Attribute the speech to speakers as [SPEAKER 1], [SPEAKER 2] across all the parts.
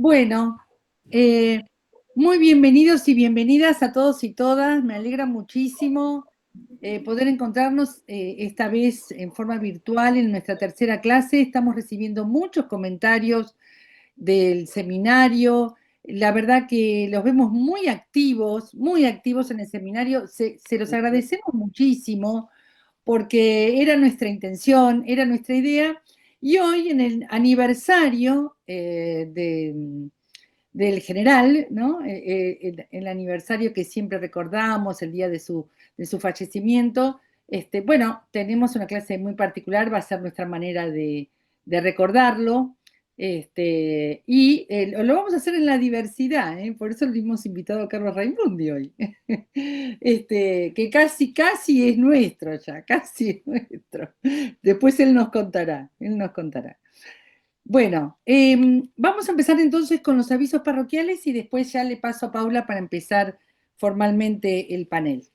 [SPEAKER 1] Bueno, eh, muy bienvenidos y bienvenidas a todos y todas. Me alegra muchísimo poder encontrarnos esta vez en forma virtual en nuestra tercera clase. Estamos recibiendo muchos comentarios del seminario. La verdad que los vemos muy activos en el seminario. Se los agradecemos muchísimo porque era nuestra intención, era nuestra idea. Y hoy, en el aniversario del general, ¿no? El aniversario que siempre recordamos, el día de su fallecimiento, bueno, tenemos una clase muy particular, va a ser nuestra manera de recordarlo, lo vamos a hacer en la diversidad, ¿eh? Por eso le hemos invitado a Carlos Raimundi hoy, que casi es nuestro ya, casi es nuestro. Después él nos contará, él nos contará. Bueno, vamos a empezar entonces con los avisos parroquiales y después ya le paso a Paula para empezar formalmente el panel.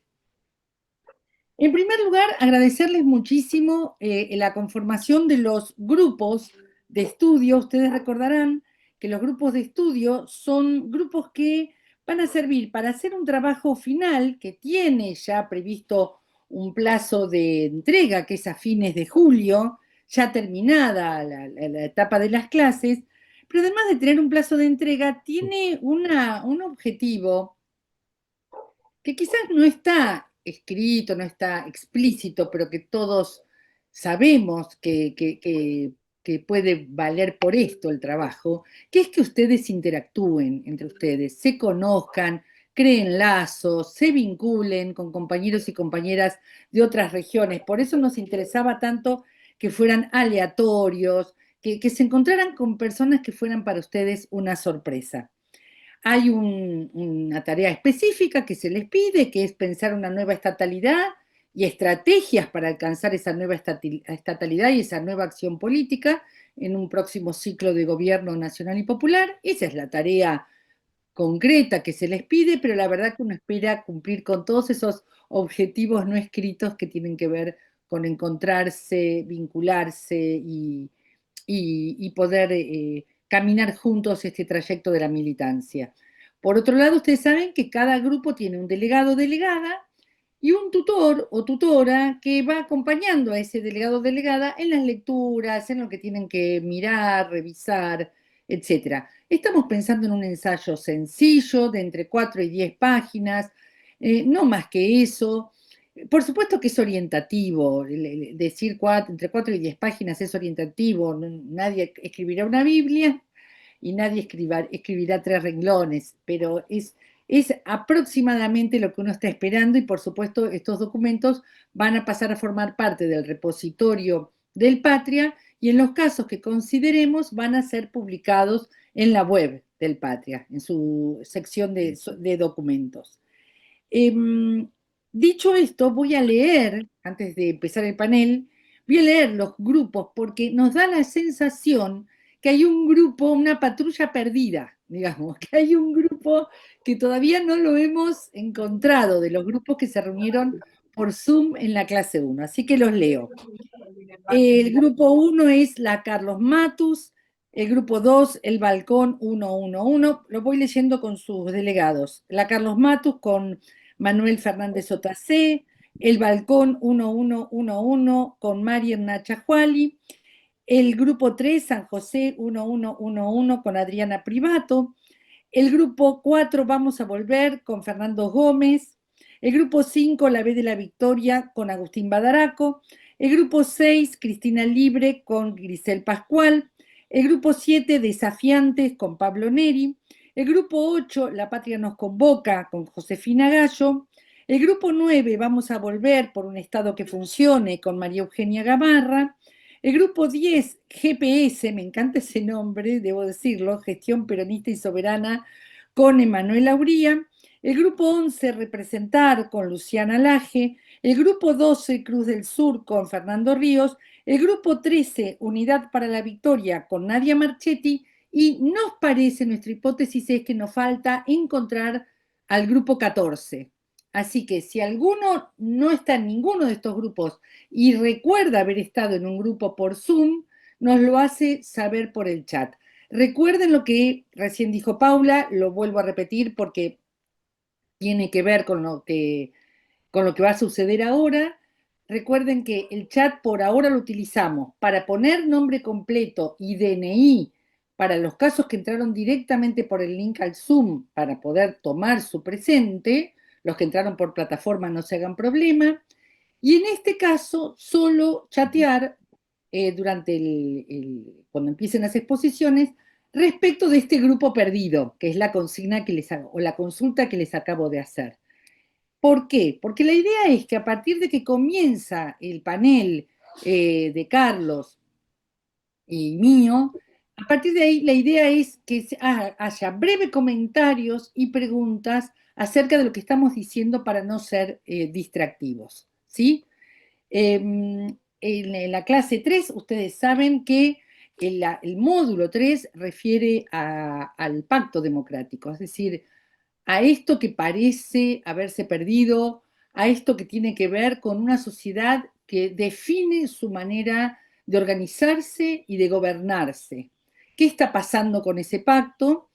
[SPEAKER 1] En primer lugar, agradecerles muchísimo la conformación de los grupos de estudio. Ustedes recordarán que los grupos de estudio son grupos que van a servir para hacer un trabajo final que tiene ya previsto un plazo de entrega, que es a fines de julio, ya terminada la etapa de las clases, pero además de tener un plazo de entrega, tiene un objetivo que quizás no está escrito, no está explícito, pero que todos sabemos que puede valer por esto el trabajo, que es que ustedes interactúen entre ustedes, se conozcan, creen lazos, se vinculen con compañeros y compañeras de otras regiones. Por eso nos interesaba tanto que fueran aleatorios, que se encontraran con personas que fueran para ustedes una sorpresa. Hay una tarea específica que se les pide, que es pensar una nueva estatalidad y estrategias para alcanzar esa nueva estatalidad y esa nueva acción política en un próximo ciclo de gobierno nacional y popular. Esa es la tarea concreta que se les pide, pero la verdad que uno espera cumplir con todos esos objetivos no escritos que tienen que ver con encontrarse, vincularse y poder caminar juntos este trayecto de la militancia. Por otro lado, ustedes saben que cada grupo tiene un delegado o delegada y un tutor o tutora que va acompañando a ese delegado o delegada en las lecturas, en lo que tienen que mirar, revisar, etcétera. Estamos pensando en un ensayo sencillo de entre 4 y 10 páginas, no más que eso. Por supuesto que es orientativo, decir entre 4 y 10 páginas es orientativo, nadie escribirá una Biblia y nadie escribirá 3 renglones, pero es aproximadamente lo que uno está esperando y por supuesto estos documentos van a pasar a formar parte del repositorio del Patria y en los casos que consideremos van a ser publicados en la web del Patria, en su sección de documentos. Dicho esto, voy a leer, antes de empezar el panel, voy a leer los grupos porque nos da la sensación que hay un grupo, una patrulla perdida, digamos, que hay un grupo que todavía no lo hemos encontrado de los grupos que se reunieron por Zoom en la clase 1. Así que los leo. El grupo 1 es la Carlos Matus, el grupo 2, el Balcón 111, lo voy leyendo con sus delegados. La Carlos Matus con Manuel Fernández Otacé, el Balcón 1111 con Marian Nachajuali, el grupo 3, San José 1111 con Adriana Privato, el grupo 4, Vamos a Volver con Fernando Gómez, el grupo 5, La B de la Victoria con Agustín Badaraco, el grupo 6, Cristina Libre con Grisel Pascual, el grupo 7, Desafiantes con Pablo Neri, el grupo 8, La Patria nos convoca con Josefina Gallo, el grupo 9, Vamos a Volver por un Estado que funcione con María Eugenia Gamarra, el grupo 10, GPS, me encanta ese nombre, debo decirlo, Gestión Peronista y Soberana con Emanuel Auría, el grupo 11, Representar con Luciana Laje, el grupo 12, Cruz del Sur con Fernando Ríos, el grupo 13, Unidad para la Victoria con Nadia Marchetti, y nos parece, nuestra hipótesis es que nos falta encontrar al grupo 14. Así que si alguno no está en ninguno de estos grupos y recuerda haber estado en un grupo por Zoom, nos lo hace saber por el chat. Recuerden lo que recién dijo Paula, lo vuelvo a repetir porque tiene que ver con lo que va a suceder ahora. Recuerden que el chat por ahora lo utilizamos para poner nombre completo y DNI para los casos que entraron directamente por el link al Zoom para poder tomar su presente. Los que entraron por plataforma no se hagan problema. Y en este caso, solo chatear durante cuando empiecen las exposiciones respecto de este grupo perdido, que es la consigna que les hago, o la consulta que les acabo de hacer. ¿Por qué? Porque la idea es que a partir de que comienza el panel de Carlos y mío, a partir de ahí la idea es que haya breves comentarios y preguntas acerca de lo que estamos diciendo para no ser distractivos, ¿sí? En la clase 3, ustedes saben que el módulo 3 refiere al pacto democrático, es decir, a esto que parece haberse perdido, a esto que tiene que ver con una sociedad que define su manera de organizarse y de gobernarse. ¿Qué está pasando con ese pacto?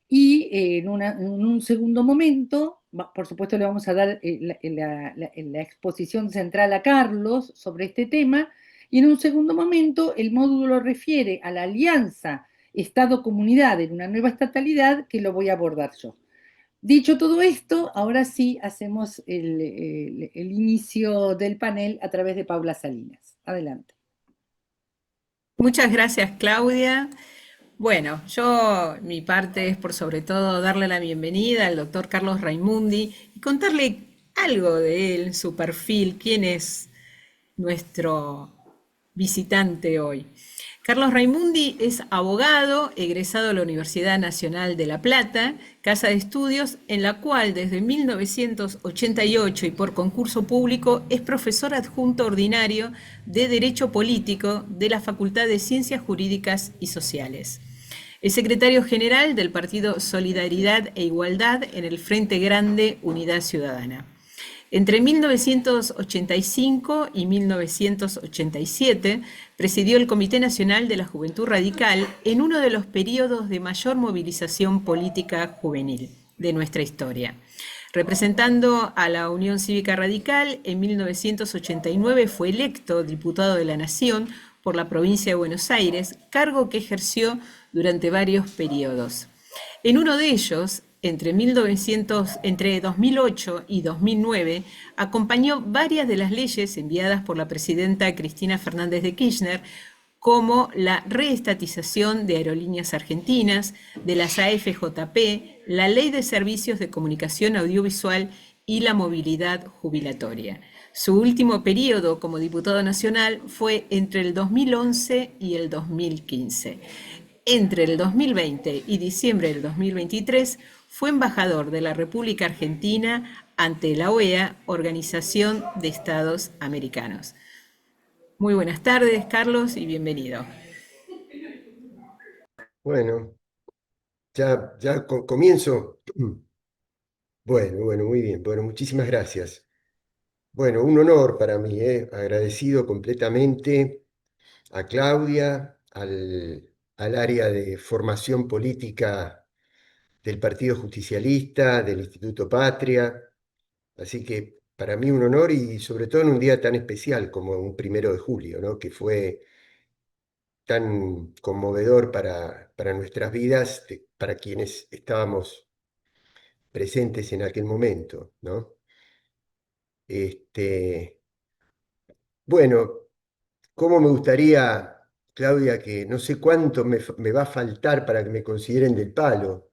[SPEAKER 1] Y en un segundo momento, por supuesto, le vamos a dar la exposición central a Carlos sobre este tema, y en un segundo momento el módulo refiere a la alianza Estado-Comunidad en una nueva estatalidad que lo voy a abordar yo. Dicho todo esto, ahora sí hacemos el inicio del panel a través de Paula Salinas. Adelante.
[SPEAKER 2] Muchas gracias, Claudia. Bueno, mi parte es por sobre todo darle la bienvenida al doctor Carlos Raimundi y contarle algo de él, su perfil, quién es nuestro visitante hoy. Carlos Raimundi es abogado, egresado de la Universidad Nacional de La Plata, casa de estudios en la cual desde 1988 y por concurso público es profesor adjunto ordinario de Derecho Político de la Facultad de Ciencias Jurídicas y Sociales. Es secretario general del partido Solidaridad e Igualdad en el Frente Grande Unidad Ciudadana. Entre 1985 y 1987 presidió el Comité Nacional de la Juventud Radical en uno de los periodos de mayor movilización política juvenil de nuestra historia. Representando a la Unión Cívica Radical, en 1989 fue electo diputado de la Nación por la provincia de Buenos Aires, cargo que ejerció durante varios periodos. En uno de ellos, entre 2008 y 2009, acompañó varias de las leyes enviadas por la presidenta Cristina Fernández de Kirchner, como la reestatización de Aerolíneas Argentinas, de las AFJP, la Ley de Servicios de Comunicación Audiovisual y la movilidad jubilatoria. Su último periodo como diputado nacional fue entre el 2011 y el 2015. Entre el 2020 y diciembre del 2023 fue embajador de la República Argentina ante la OEA, Organización de Estados Americanos. Muy buenas tardes, Carlos, y bienvenido.
[SPEAKER 3] Bueno, ya comienzo. Bueno, muy bien. Bueno, muchísimas gracias. Bueno, un honor para mí, agradecido completamente a Claudia, al área de formación política del Partido Justicialista, del Instituto Patria. Así que para mí un honor y sobre todo en un día tan especial como un 1 de julio, ¿no? Que fue tan conmovedor para nuestras vidas, para quienes estábamos presentes en aquel momento, ¿no? Este, bueno, cómo me gustaría, Claudia, que no sé cuánto me va a faltar para que me consideren del palo.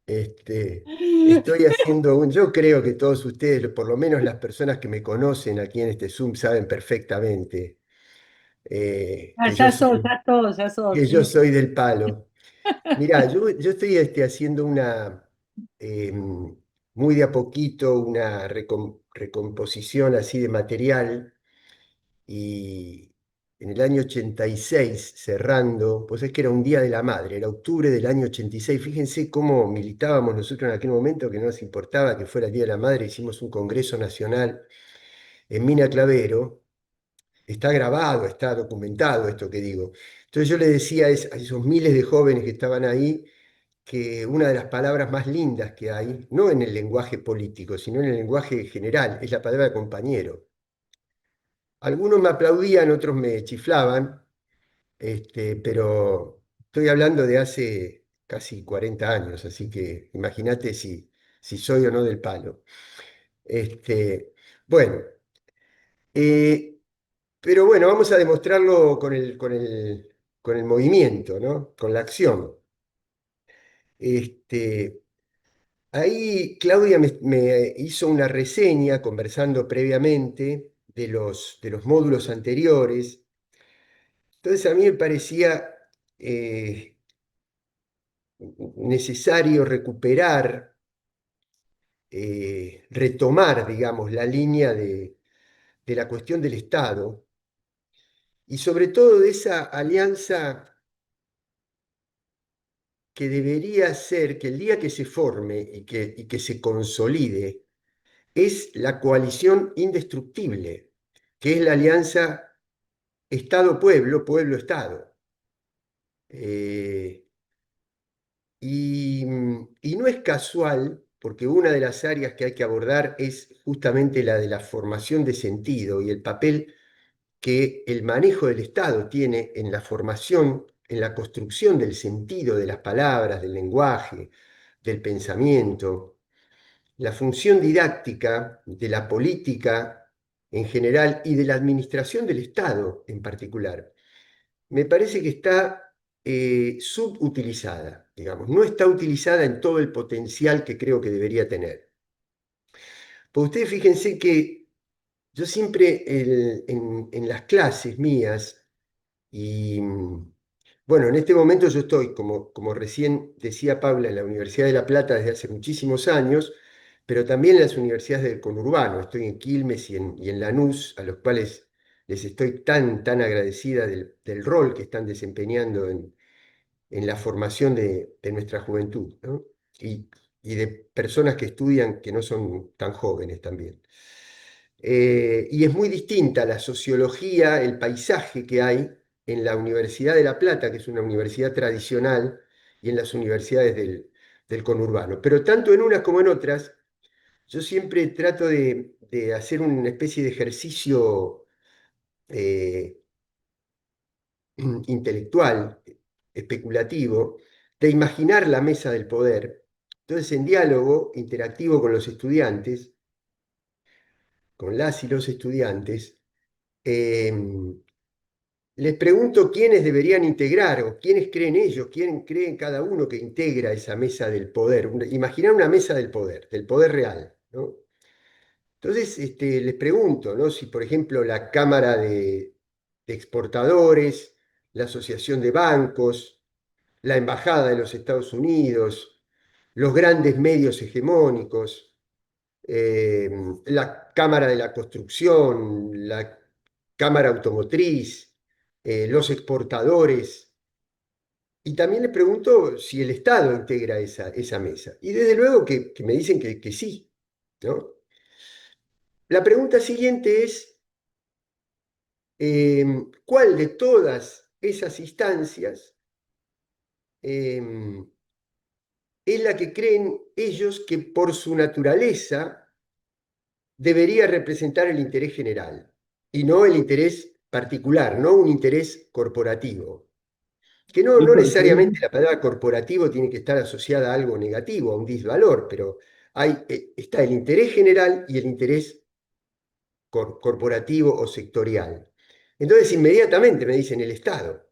[SPEAKER 3] Estoy haciendo yo creo que todos ustedes, por lo menos las personas que me conocen aquí en este Zoom, saben perfectamente
[SPEAKER 1] Ah, ya sos,
[SPEAKER 3] que yo
[SPEAKER 1] sí.
[SPEAKER 3] soy del palo. Mirá, yo estoy haciendo muy de a poquito, una recomposición así de material y en el año 86, cerrando, pues es que era un Día de la Madre, era octubre del año 86, fíjense cómo militábamos nosotros en aquel momento, que no nos importaba que fuera el Día de la Madre, hicimos un Congreso Nacional en Mina Clavero está grabado, está documentado esto que digo. Entonces yo le decía a esos miles de jóvenes que estaban ahí que una de las palabras más lindas que hay, no en el lenguaje político, sino en el lenguaje general, es la palabra compañero. Algunos me aplaudían, otros me chiflaban, pero estoy hablando de hace casi 40 años, así que imagínate si soy o no del palo. Este, bueno, eh, pero bueno, vamos a demostrarlo con el movimiento, ¿no? Con la acción. Este, Ahí Claudia me hizo una reseña conversando previamente de los módulos anteriores. Entonces a mí me parecía eh, necesario recuperar, retomar, digamos, la línea de la cuestión del Estado y sobre todo de esa alianza que debería ser que el día que se forme y que se consolide es la coalición indestructible, que es la alianza Estado-Pueblo, Pueblo-Estado. Eh, y no es casual, porque una de las áreas que hay que abordar es justamente la de la formación de sentido y el papel que el manejo del Estado tiene en la formación, en la construcción del sentido de las palabras, del lenguaje, del pensamiento, la función didáctica de la política en general y de la administración del Estado en particular. Me parece que está subutilizada, digamos, no está utilizada en todo el potencial que creo que debería tener. Pues ustedes fíjense que yo siempre en las clases mías, y bueno, en este momento yo estoy, como recién decía Paula, en la Universidad de La Plata desde hace muchísimos años, pero también en las universidades del conurbano. Estoy en Quilmes y en Lanús, a los cuales les estoy tan agradecida del rol que están desempeñando en la formación de nuestra juventud, ¿no? Y, y de personas que estudian que no son tan jóvenes también. Y es muy distinta la sociología, el paisaje que hay en la Universidad de La Plata, que es una universidad tradicional, y en las universidades del conurbano. Pero tanto en unas como en otras, yo siempre trato de hacer una especie de ejercicio eh, intelectual, especulativo, de imaginar la mesa del poder. Entonces, en diálogo interactivo con los estudiantes, con las y los estudiantes, eh, les pregunto quiénes deberían integrar o quiénes creen ellos, quién creen cada uno que integra esa mesa del poder. Imaginar una mesa del poder real, ¿no? Entonces, les pregunto, ¿no? Si, por ejemplo, la Cámara de Exportadores, la Asociación de Bancos, la Embajada de los Estados Unidos, los grandes medios hegemónicos, eh, la Cámara de la Construcción, la Cámara Automotriz, los exportadores. Y también les pregunto si el Estado integra esa mesa. Y desde luego que me dicen que sí, ¿no? La pregunta siguiente es, ¿cuál de todas esas instancias es la que creen ellos que por su naturaleza debería representar el interés general y no el interés particular, no un interés corporativo? Que
[SPEAKER 1] Y
[SPEAKER 3] no
[SPEAKER 1] porque
[SPEAKER 3] necesariamente la palabra corporativo tiene que estar asociada a algo negativo, a un disvalor, pero está el interés general y el interés corporativo o sectorial. Entonces, inmediatamente me dicen el Estado.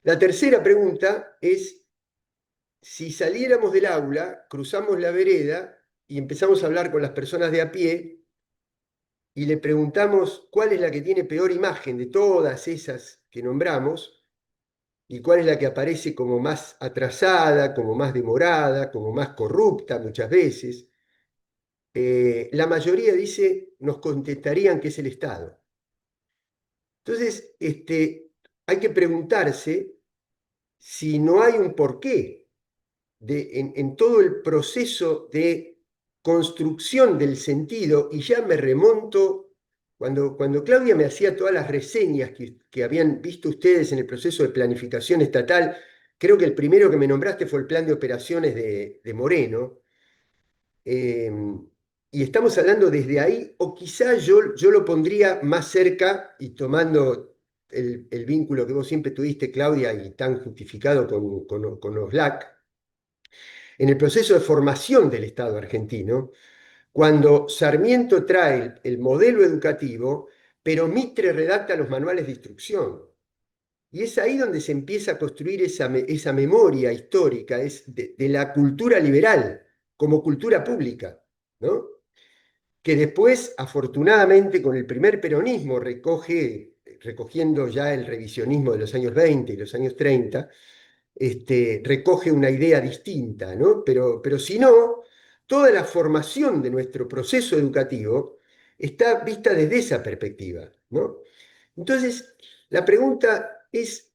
[SPEAKER 3] La tercera pregunta es, si saliéramos del aula, cruzamos la vereda y empezamos a hablar con las personas de a pie y le preguntamos cuál es la que tiene peor imagen de todas esas que nombramos y cuál es la que aparece como más atrasada, como más demorada, como más corrupta muchas veces, la mayoría dice, nos contestarían que es el Estado. Entonces, hay que preguntarse si no hay un porqué en todo el proceso de construcción del sentido, y ya me remonto Cuando Claudia me hacía todas las reseñas que habían visto ustedes en el proceso de planificación estatal, creo que el primero que me nombraste fue el plan de operaciones de Moreno. Y estamos hablando desde ahí, o quizá yo lo pondría más cerca, y tomando el vínculo que vos siempre tuviste, Claudia, y tan justificado con Oxlack, en el proceso de formación del Estado argentino, cuando Sarmiento trae el modelo educativo, pero Mitre redacta los manuales de instrucción. Y es ahí donde se empieza a construir esa memoria histórica de la cultura liberal como cultura pública, ¿no? Que después, afortunadamente, con el primer peronismo recogiendo ya el revisionismo de los años 20 y los años 30, recoge una idea distinta, ¿no? Pero si no, toda la formación de nuestro proceso educativo está vista desde esa perspectiva, ¿no? Entonces, la pregunta es,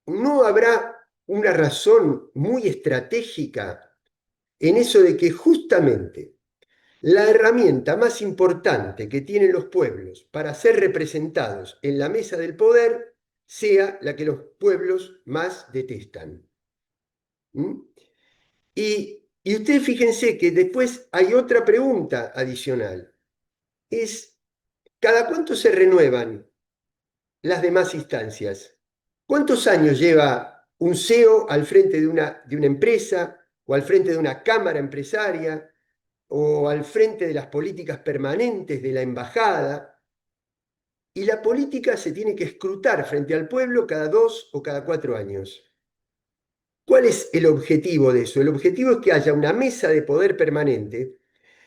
[SPEAKER 3] ¿no habrá una razón muy estratégica en eso de que justamente la herramienta más importante que tienen los pueblos para ser representados en la mesa del poder sea la que los pueblos más detestan? ¿Mm? Y ustedes fíjense que después hay otra pregunta adicional. Es, ¿cada cuánto se renuevan las demás instancias? ¿Cuántos años lleva un CEO al frente de una empresa o al frente de una cámara empresaria o al frente de las políticas permanentes de la embajada? Y la política se tiene que escrutar frente al pueblo cada 2 o cada 4 años. ¿Cuál es el objetivo de eso? El objetivo es que haya una mesa de poder permanente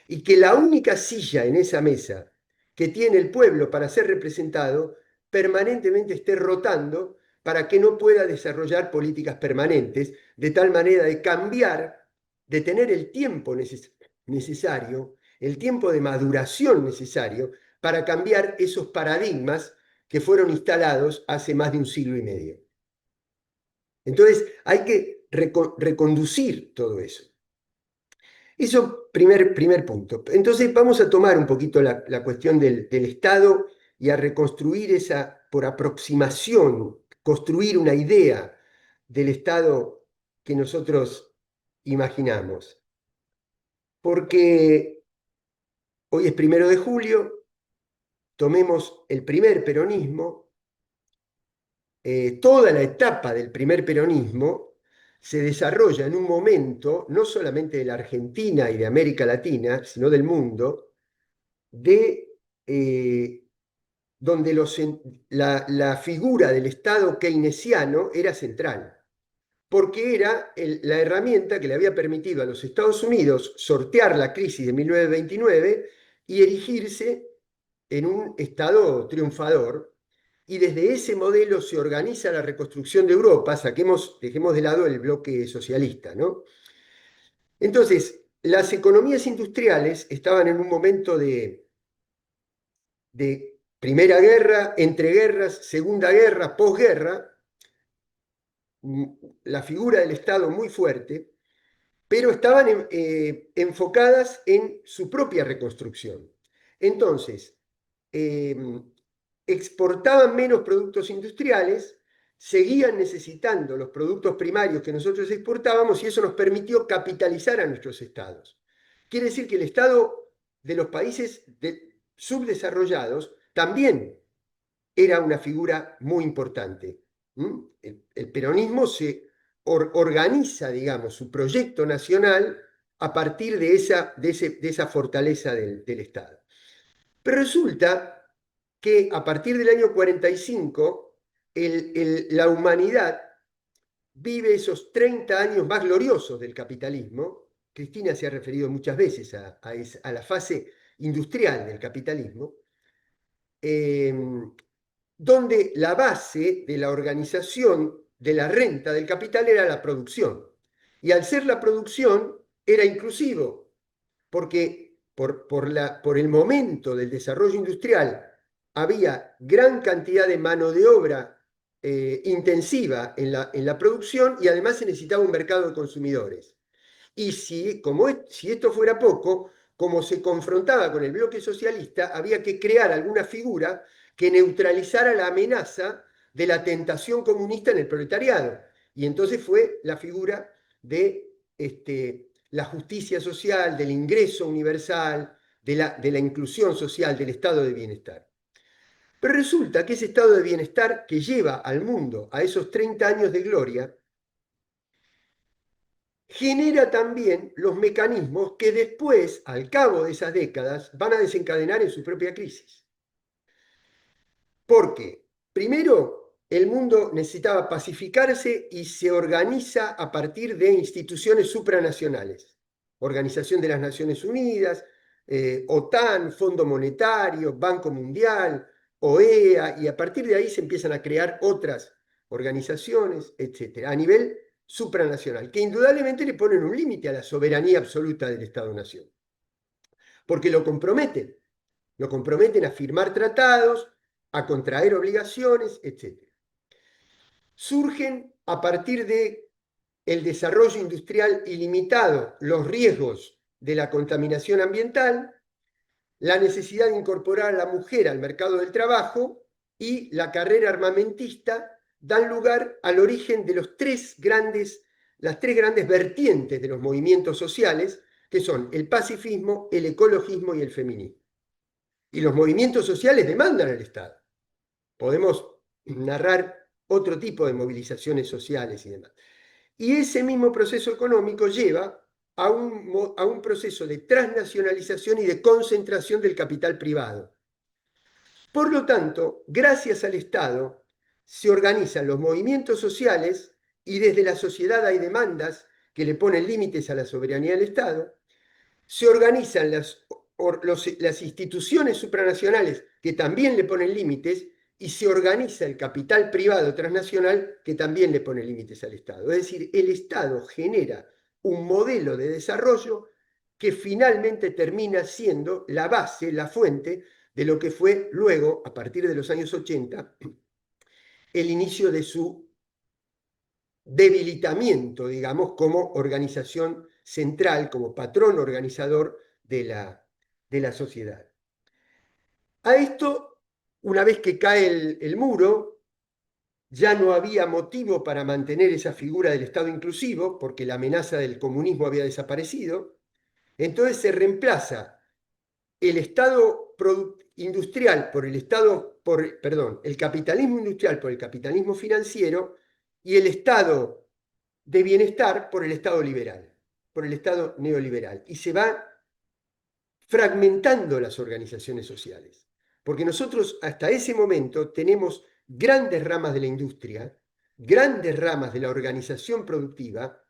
[SPEAKER 3] y que la única silla en esa mesa que tiene el pueblo para ser representado permanentemente esté rotando para que no pueda desarrollar políticas permanentes, de tal manera de cambiar, de tener el tiempo necesario, el tiempo de maduración necesario para cambiar esos paradigmas que fueron instalados hace más de un siglo y medio. Entonces, hay que reconducir todo eso. Eso, primer punto. Entonces, vamos a tomar un poquito la cuestión del Estado y a reconstruir esa, por aproximación, construir una idea del Estado que nosotros imaginamos. Porque hoy es 1 de julio, tomemos el primer peronismo. Toda la etapa del primer peronismo se desarrolla en un momento, no solamente de la Argentina y de América Latina, sino del mundo, eh, donde la figura del Estado keynesiano era central, porque era la herramienta que le había permitido a los Estados Unidos sortear la crisis de 1929 y erigirse en un Estado triunfador. Y desde ese modelo se organiza la reconstrucción de Europa, dejemos de lado el bloque socialista, ¿no? Entonces, las economías industriales estaban en un momento de Primera Guerra, entreguerras, Segunda Guerra, posguerra, la figura del Estado muy fuerte, pero estaban enfocadas en su propia reconstrucción. Entonces, exportaban menos productos industriales, seguían necesitando los productos primarios que nosotros exportábamos y eso nos permitió capitalizar a nuestros estados. Quiere decir que el estado de los países subdesarrollados también era una figura muy importante. El peronismo se organiza, digamos, su proyecto nacional a partir de esa fortaleza del Estado. Pero resulta que a partir del año 45, la humanidad vive esos 30 años más gloriosos del capitalismo. Cristina se ha referido muchas veces a la fase industrial del capitalismo, donde la base de la organización de la renta del capital era la producción. Y al ser la producción, era inclusivo, porque por el momento del desarrollo industrial había gran cantidad de mano de obra intensiva en la producción y además se necesitaba un mercado de consumidores. Y si esto fuera poco, como se confrontaba con el bloque socialista, había que crear alguna figura que neutralizara la amenaza de la tentación comunista en el proletariado. Y entonces fue la figura de la justicia social, del ingreso universal, de la inclusión social, del estado de bienestar. Pero resulta que ese estado de bienestar que lleva al mundo a esos 30 años de gloria, genera también los mecanismos que después, al cabo de esas décadas, van a desencadenar en su propia crisis. Porque, primero, el mundo necesitaba pacificarse y se organiza a partir de instituciones supranacionales. Organización de las Naciones Unidas, OTAN, Fondo Monetario, Banco Mundial, OEA, y a partir de ahí se empiezan a crear otras organizaciones, etc., a nivel supranacional, que indudablemente le ponen un límite a la soberanía absoluta del Estado-Nación, porque lo comprometen a firmar tratados, a contraer obligaciones, etc. Surgen a partir de el desarrollo industrial ilimitado, los riesgos de la contaminación ambiental, la necesidad de incorporar a la mujer al mercado del trabajo y la carrera armamentista dan lugar al origen de las tres grandes vertientes de los movimientos sociales, que son el pacifismo, el ecologismo y el feminismo. Y los movimientos sociales demandan al Estado. Podemos narrar otro tipo de movilizaciones sociales y demás. Y ese mismo proceso económico lleva a un proceso de transnacionalización y de concentración del capital privado. Por lo tanto, gracias al Estado, se organizan los movimientos sociales y desde la sociedad hay demandas que le ponen límites a la soberanía del Estado, se organizan las instituciones supranacionales que también le ponen límites y se organiza el capital privado transnacional que también le pone límites al Estado. Es decir, el Estado genera un modelo de desarrollo que finalmente termina siendo la base, la fuente de lo que fue luego, a partir de los años 80, el inicio de su debilitamiento, digamos, como organización central, como patrón organizador de la sociedad. A esto, una vez que cae el muro, ya no había motivo para mantener esa figura del Estado inclusivo, porque la amenaza del comunismo había desaparecido. Entonces se reemplaza el Estado industrial por el capitalismo industrial por el capitalismo financiero y el Estado de bienestar por el Estado liberal, por el Estado neoliberal. Y se va fragmentando las organizaciones sociales. Porque nosotros hasta ese momento tenemos grandes ramas de la industria, grandes ramas de la organización productiva,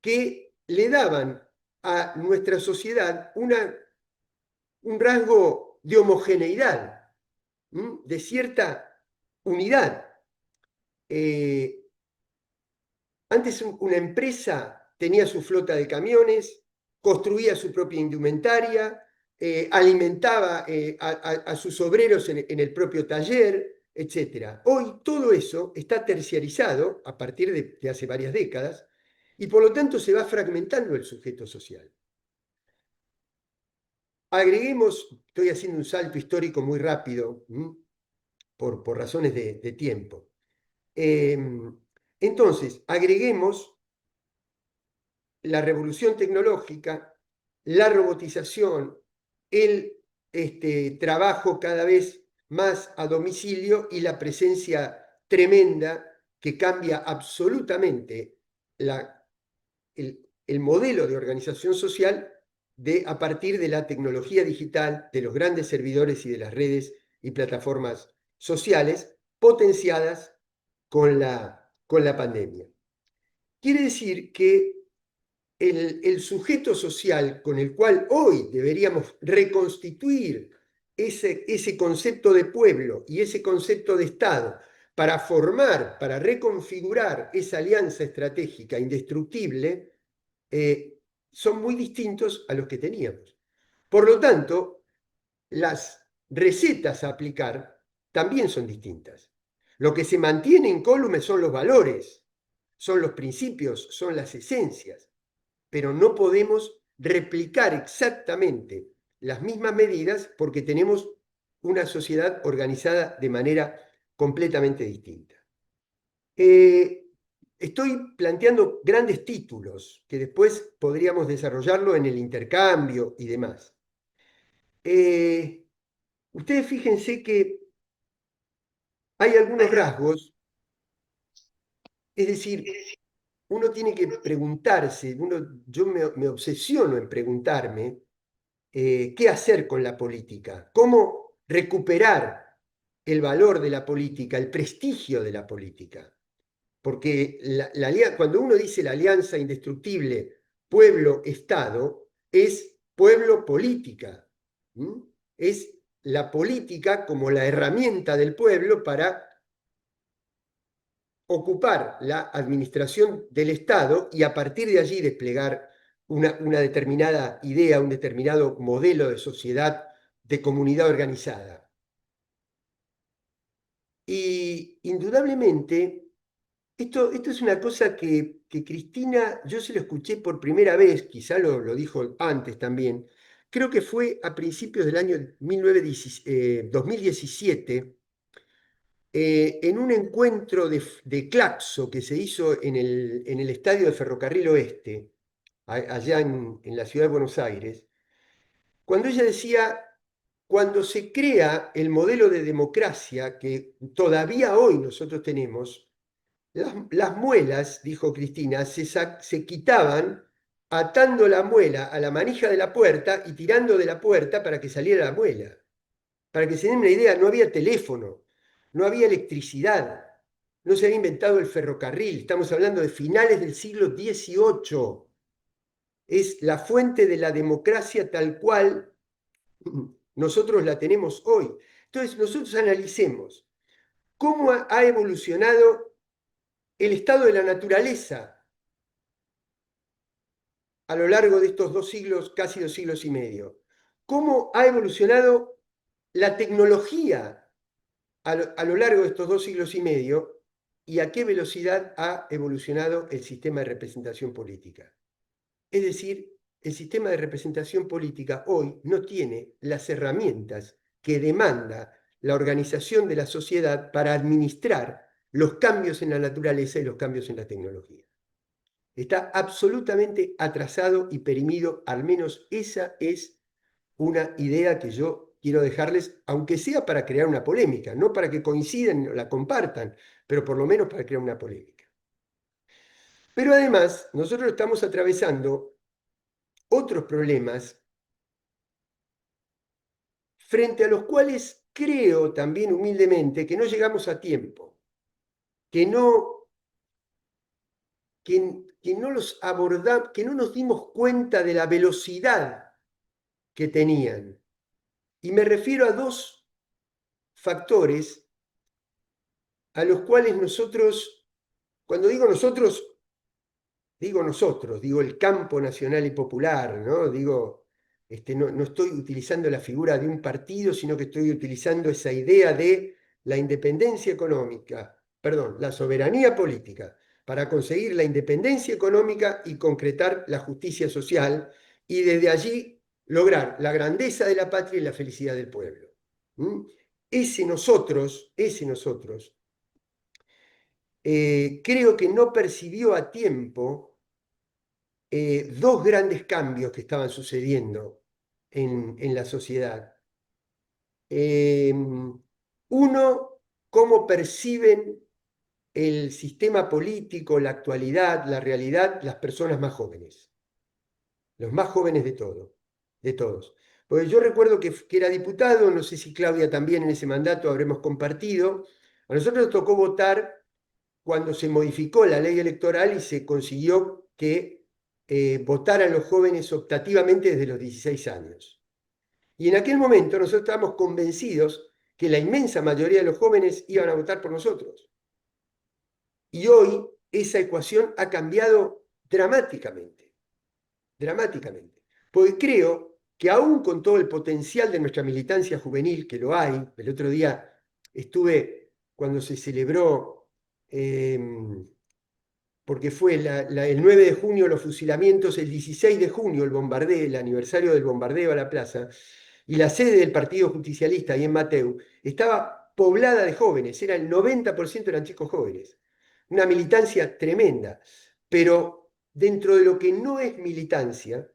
[SPEAKER 3] que le daban a nuestra sociedad un rasgo de homogeneidad, de cierta unidad. Antes una empresa tenía su flota de camiones, construía su propia indumentaria, alimentaba a sus obreros en el propio taller, etc. Hoy todo eso está terciarizado a partir de hace varias décadas y por lo tanto se va fragmentando el sujeto social. Agreguemos, estoy haciendo un salto histórico muy rápido por razones de tiempo. Entonces, agreguemos la revolución tecnológica, la robotización, el trabajo cada vez más a domicilio y la presencia tremenda que cambia absolutamente el modelo de organización social a partir de la tecnología digital, de los grandes servidores y de las redes y plataformas sociales potenciadas con la pandemia. Quiere decir que el sujeto social con el cual hoy deberíamos reconstituir ese concepto de pueblo y ese concepto de Estado para formar, para reconfigurar esa alianza estratégica indestructible, son muy distintos a los que teníamos. Por lo tanto, las recetas a aplicar también son distintas. Lo que se mantiene incólume son los valores, son los principios, son las esencias, pero no podemos replicar exactamente las mismas medidas porque tenemos una sociedad organizada de manera completamente distinta. Estoy planteando grandes títulos que después podríamos desarrollarlo en el intercambio y demás. Ustedes fíjense que hay algunos rasgos, es decir, uno tiene que preguntarse, yo me obsesiono en preguntarme qué hacer con la política, cómo recuperar el valor de la política, el prestigio de la política. Porque cuando uno dice la alianza indestructible pueblo-Estado, es pueblo-política. Es la política como la herramienta del pueblo para ocupar la administración del Estado y a partir de allí desplegar una determinada idea, un determinado modelo de sociedad, de comunidad organizada. Y indudablemente, esto es una cosa que Cristina, yo se lo escuché por primera vez, quizá lo dijo antes también, creo que fue a principios del año 2017, en un encuentro de Claxo que se hizo en el estadio de Ferrocarril Oeste, allá en la ciudad de Buenos Aires, cuando ella decía, cuando se crea el modelo de democracia que todavía hoy nosotros tenemos, las muelas, dijo Cristina, se quitaban atando la muela a la manija de la puerta y tirando de la puerta para que saliera la muela. Para que se den una idea, no había teléfono, no había electricidad, no se había inventado el ferrocarril, estamos hablando de finales del siglo XVIII. Es la fuente de la democracia tal cual nosotros la tenemos hoy. Entonces, nosotros analicemos cómo ha evolucionado el estado de la naturaleza a lo largo de estos 2 siglos, casi 2 siglos y medio. Cómo ha evolucionado la tecnología a lo largo de estos 2 siglos y medio y a qué velocidad ha evolucionado el sistema de representación política. Es decir, el sistema de representación política hoy no tiene las herramientas que demanda la organización de la sociedad para administrar los cambios en la naturaleza y los cambios en la tecnología. Está absolutamente atrasado y perimido, al menos esa es una idea que yo quiero dejarles, aunque sea para crear una polémica, no para que coincidan o la compartan, pero por lo menos para crear una polémica. Pero además, nosotros estamos atravesando otros problemas frente a los cuales creo también humildemente que no llegamos a tiempo, que no, que no los abordamos, que no nos dimos cuenta de la velocidad que tenían. Y me refiero a dos factores a los cuales nosotros, cuando digo nosotros, digo el campo nacional y popular, ¿no? No estoy utilizando la figura de un partido, sino que estoy utilizando esa idea de la independencia económica, perdón, la soberanía política, para conseguir la independencia económica y concretar la justicia social, y desde allí lograr la grandeza de la patria y la felicidad del pueblo. Ese nosotros, creo que no percibió a tiempo dos grandes cambios que estaban sucediendo en la sociedad. Uno, cómo perciben el sistema político, la actualidad, la realidad, las personas más jóvenes, los más jóvenes de todos. Porque yo recuerdo que era diputado, no sé si Claudia también en ese mandato habremos compartido, a nosotros nos tocó votar cuando se modificó la ley electoral y se consiguió que votaran los jóvenes optativamente desde los 16 años. Y en aquel momento nosotros estábamos convencidos que la inmensa mayoría de los jóvenes iban a votar por nosotros. Y hoy esa ecuación ha cambiado dramáticamente, dramáticamente. Porque creo que aún con todo el potencial de nuestra militancia juvenil, que lo hay, el otro día estuve cuando se celebró porque fue el 9 de junio los fusilamientos, el 16 de junio el bombardeo, el aniversario del bombardeo a la plaza, y la sede del Partido Justicialista, ahí en Mateu, estaba poblada de jóvenes, era el 90% eran chicos jóvenes. Una militancia tremenda, pero dentro de lo que no es militancia,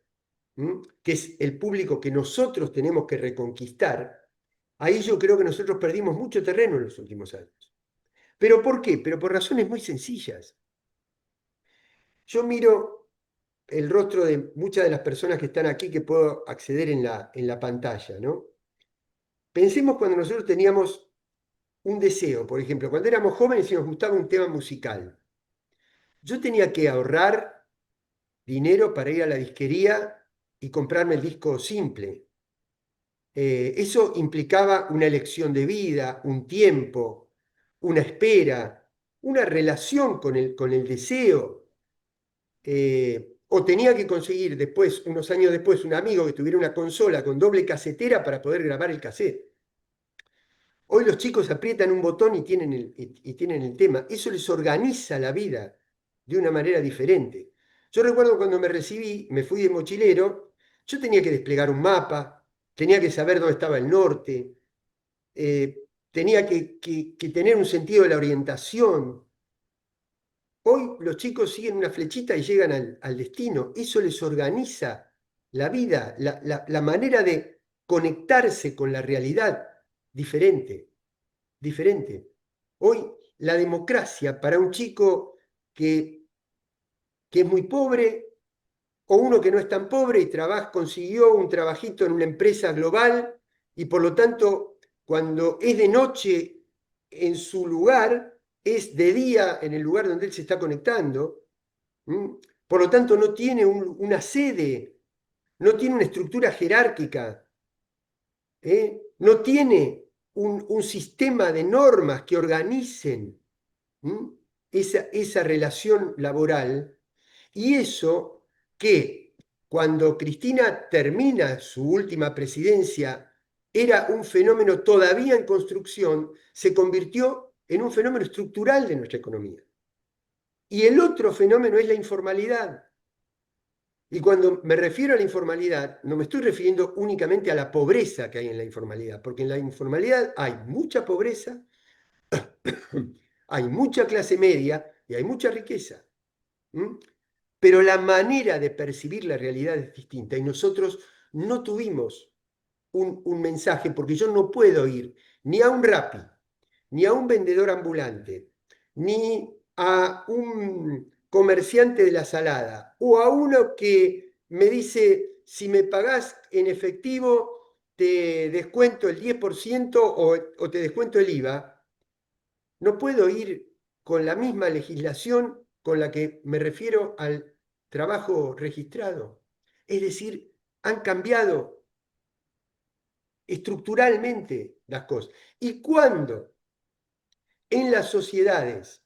[SPEAKER 3] que es el público que nosotros tenemos que reconquistar, ahí yo creo que nosotros perdimos mucho terreno en los últimos años. ¿Pero por qué? Pero por razones muy sencillas. Yo miro el rostro de muchas de las personas que están aquí que puedo acceder en la pantalla, ¿no? Pensemos cuando nosotros teníamos un deseo, por ejemplo, cuando éramos jóvenes y nos gustaba un tema musical. Yo tenía que ahorrar dinero para ir a la disquería y comprarme el disco simple. Eso implicaba una elección de vida, un tiempo, una espera, una relación con el deseo. O tenía que conseguir después, unos años después, un amigo que tuviera una consola con doble casetera para poder grabar el cassette. Hoy los chicos aprietan un botón y tienen el tema. Eso les organiza la vida de una manera diferente. Yo recuerdo cuando me recibí, me fui de mochilero, yo tenía que desplegar un mapa, tenía que saber dónde estaba el norte, tenía que tener un sentido de la orientación. Hoy los chicos siguen una flechita y llegan al destino. Eso les organiza la vida, la manera de conectarse con la realidad diferente, diferente. Hoy la democracia para un chico que es muy pobre o uno que no es tan pobre y consiguió un trabajito en una empresa global y por lo tanto cuando es de noche en su lugar, es de día en el lugar donde él se está conectando. Por lo tanto no tiene una sede, no tiene una estructura jerárquica, no tiene un sistema de normas que organicen esa relación laboral. Y eso que cuando Cristina termina su última presidencia era un fenómeno todavía en construcción, se convirtió en un fenómeno estructural de nuestra economía. Y el otro fenómeno es la informalidad. Y cuando me refiero a la informalidad, no me estoy refiriendo únicamente a la pobreza que hay en la informalidad, porque en la informalidad hay mucha pobreza, hay mucha clase media y hay mucha riqueza. Pero la manera de percibir la realidad es distinta y nosotros no tuvimos un mensaje, porque yo no puedo ir ni a un Rappi, ni a un vendedor ambulante, ni a un comerciante de la salada, o a uno que me dice, si me pagás en efectivo, te descuento el 10% o te descuento el IVA. No puedo ir con la misma legislación con la que me refiero al trabajo registrado. Es decir, han cambiado estructuralmente las cosas. Y cuando en las sociedades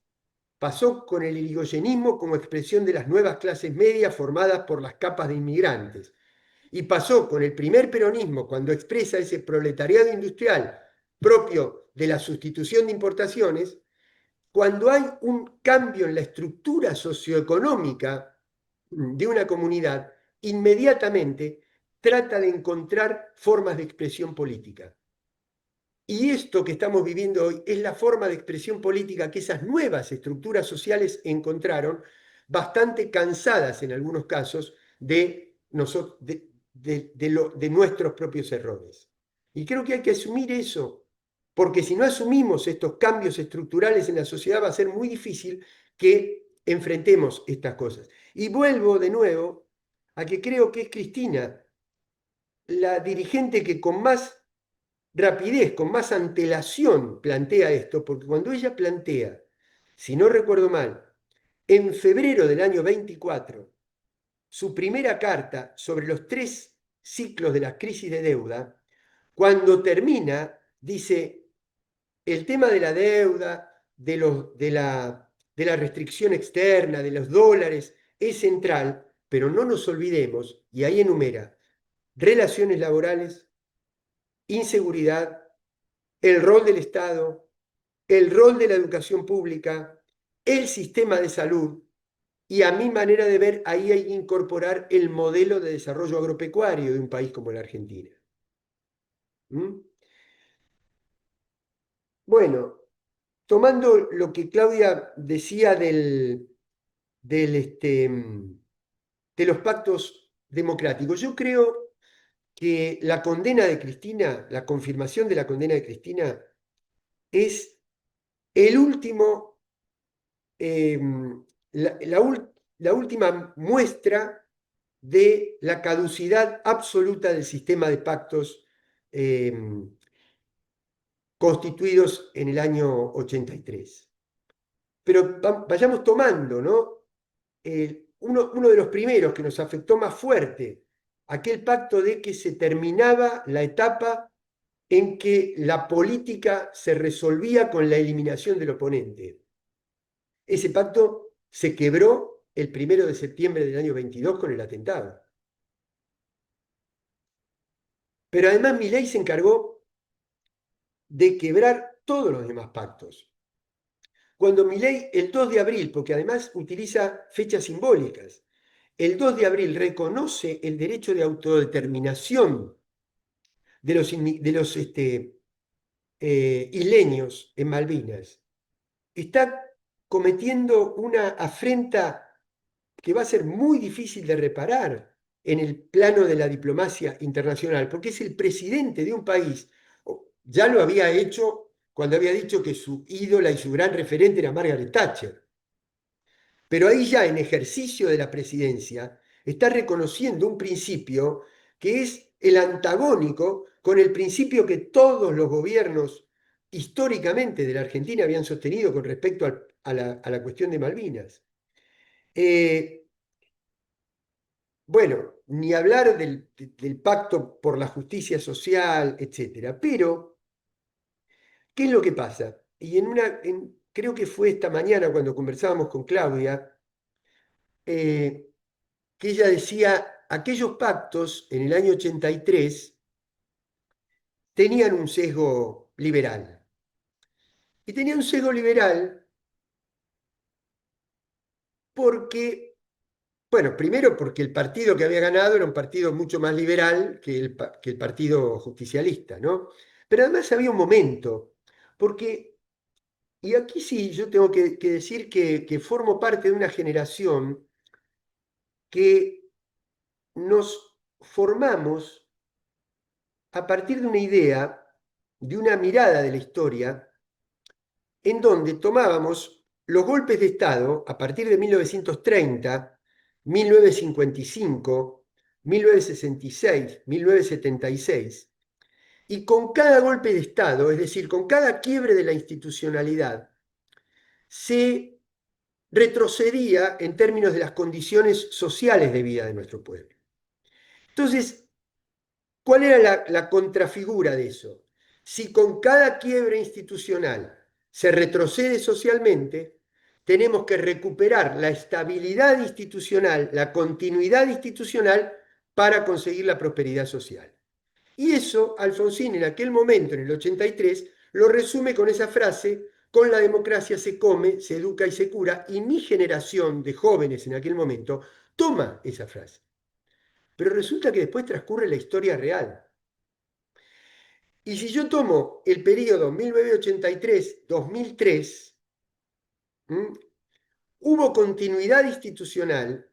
[SPEAKER 3] pasó con el irigoyenismo como expresión de las nuevas clases medias formadas por las capas de inmigrantes, y pasó con el primer peronismo cuando expresa ese proletariado industrial propio de la sustitución de importaciones, cuando hay un cambio en la estructura socioeconómica de una comunidad, inmediatamente trata de encontrar formas de expresión política. Y esto que estamos viviendo hoy es la forma de expresión política que esas nuevas estructuras sociales encontraron, bastante cansadas en algunos casos de nuestros propios errores. Y creo que hay que asumir eso, porque si no asumimos estos cambios estructurales en la sociedad va a ser muy difícil que enfrentemos estas cosas. Y vuelvo de nuevo a que creo que es Cristina la dirigente que con más rapidez, con más antelación plantea esto, porque cuando ella plantea, si no recuerdo mal, en febrero del año 24, su primera carta sobre los 3 ciclos de la crisis de deuda, cuando termina, dice, el tema de la deuda, de la restricción externa, de los dólares, es central, pero no nos olvidemos, y ahí enumera, relaciones laborales, inseguridad, el rol del Estado, el rol de la educación pública, el sistema de salud, y a mi manera de ver, ahí hay que incorporar el modelo de desarrollo agropecuario de un país como la Argentina. ¿Mm? Bueno, tomando lo que Claudia decía de los pactos democráticos, yo creo que la condena de Cristina, la confirmación de la condena de Cristina, es el último, eh, la última muestra de la caducidad absoluta del sistema de pactos eh, constituidos en el año 83. Pero vayamos tomando, ¿no? Uno de los primeros que nos afectó más fuerte, aquel pacto de que se terminaba la etapa en que la política se resolvía con la eliminación del oponente. Ese pacto se quebró el 1 de septiembre del año 22 con el atentado. Pero además Milei se encargó de quebrar todos los demás pactos. Cuando Milei, el 2 de abril, porque además utiliza fechas simbólicas, el 2 de abril reconoce el derecho de autodeterminación de los isleños en Malvinas, está cometiendo una afrenta que va a ser muy difícil de reparar en el plano de la diplomacia internacional, porque es el presidente de un país, ya lo había hecho cuando había dicho que su ídola y su gran referente era Margaret Thatcher. Pero ahí ya en ejercicio de la presidencia está reconociendo un principio que es el antagónico con el principio que todos los gobiernos históricamente de la Argentina habían sostenido con respecto a la cuestión de Malvinas. Bueno, ni hablar del pacto por la justicia social, etc. Pero, ¿qué es lo que pasa? Y creo que fue esta mañana cuando conversábamos con Claudia, que ella decía, aquellos pactos en el año 83 tenían un sesgo liberal. Y tenían un sesgo liberal porque, bueno, primero porque el partido que había ganado era un partido mucho más liberal que el partido justicialista, ¿no? Pero además había un momento, porque, y aquí sí, yo tengo que decir que formo parte de una generación que nos formamos a partir de una idea, de una mirada de la historia, en donde tomábamos los golpes de Estado a partir de 1930, 1955, 1966, 1976, y con cada golpe de Estado, es decir, con cada quiebre de la institucionalidad, se retrocedía en términos de las condiciones sociales de vida de nuestro pueblo. Entonces, ¿cuál era la contrafigura de eso? Si con cada quiebre institucional se retrocede socialmente, tenemos que recuperar la estabilidad institucional, la continuidad institucional para conseguir la prosperidad social. Y eso Alfonsín en aquel momento, en el 83, lo resume con esa frase: con la democracia se come, se educa y se cura. Y mi generación de jóvenes en aquel momento toma esa frase. Pero resulta que después transcurre la historia real. Y si yo tomo el periodo 1983-2003, hubo continuidad institucional,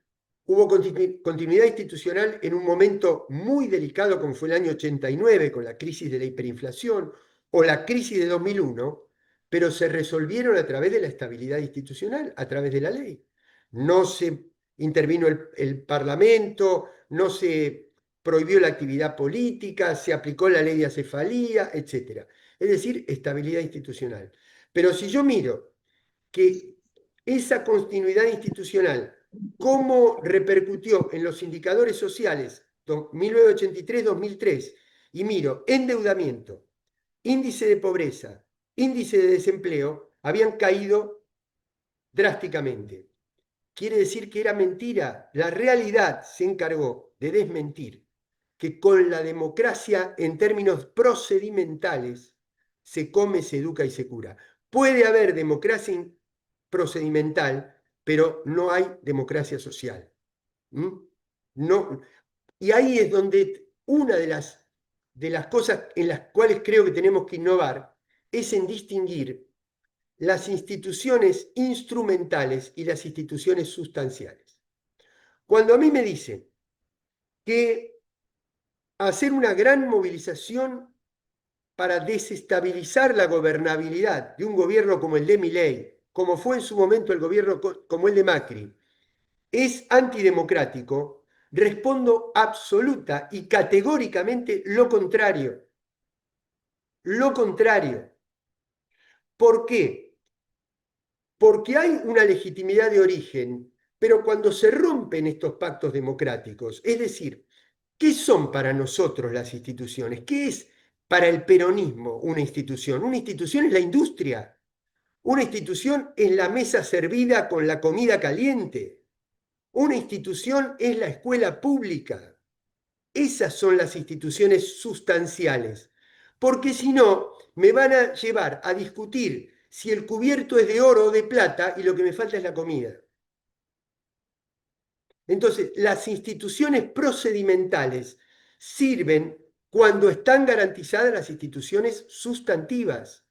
[SPEAKER 3] continuidad institucional en un momento muy delicado como fue el año 89 con la crisis de la hiperinflación o la crisis de 2001, pero se resolvieron a través de la estabilidad institucional, a través de la ley. No se intervino el Parlamento, no se prohibió la actividad política, se aplicó la ley de acefalía, etc. Es decir, estabilidad institucional. Pero si yo miro que esa continuidad institucional, cómo repercutió en los indicadores sociales 1983-2003, y miro endeudamiento, índice de pobreza, índice de desempleo, habían caído drásticamente. Quiere decir que era mentira. La realidad se encargó de desmentir que con la democracia en términos procedimentales se come, se educa y se cura. Puede haber democracia procedimental pero no hay democracia social. No. Y ahí es donde una de las cosas en las cuales creo que tenemos que innovar es en distinguir las instituciones instrumentales y las instituciones sustanciales. Cuando a mí me dicen que hacer una gran movilización para desestabilizar la gobernabilidad de un gobierno como el de Milei, como fue en su momento el gobierno como el de Macri, es antidemocrático, respondo absoluta y categóricamente lo contrario. Lo contrario. ¿Por qué? Porque hay una legitimidad de origen, pero cuando se rompen estos pactos democráticos, es decir, ¿qué son para nosotros las instituciones? ¿Qué es para el peronismo una institución? Una institución es la industria. Una institución es la mesa servida con la comida caliente. Una institución es la escuela pública. Esas son las instituciones sustanciales. Porque si no, me van a llevar a discutir si el cubierto es de oro o de plata y lo que me falta es la comida. Entonces, las instituciones procedimentales sirven cuando están garantizadas las instituciones sustantivas.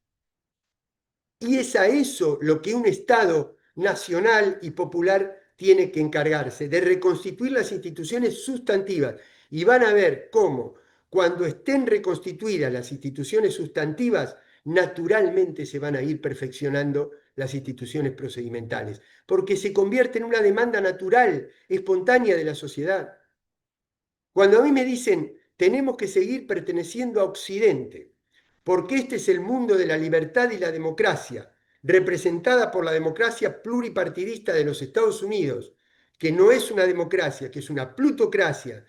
[SPEAKER 3] Y es a eso lo que un Estado nacional y popular tiene que encargarse, de reconstituir las instituciones sustantivas. Y van a ver cómo, cuando estén reconstituidas las instituciones sustantivas, naturalmente se van a ir perfeccionando las instituciones procedimentales, porque se convierte en una demanda natural, espontánea de la sociedad. Cuando a mí me dicen, tenemos que seguir perteneciendo a Occidente, porque este es el mundo de la libertad y la democracia, representada por la democracia pluripartidista de los Estados Unidos, que no es una democracia, que es una plutocracia,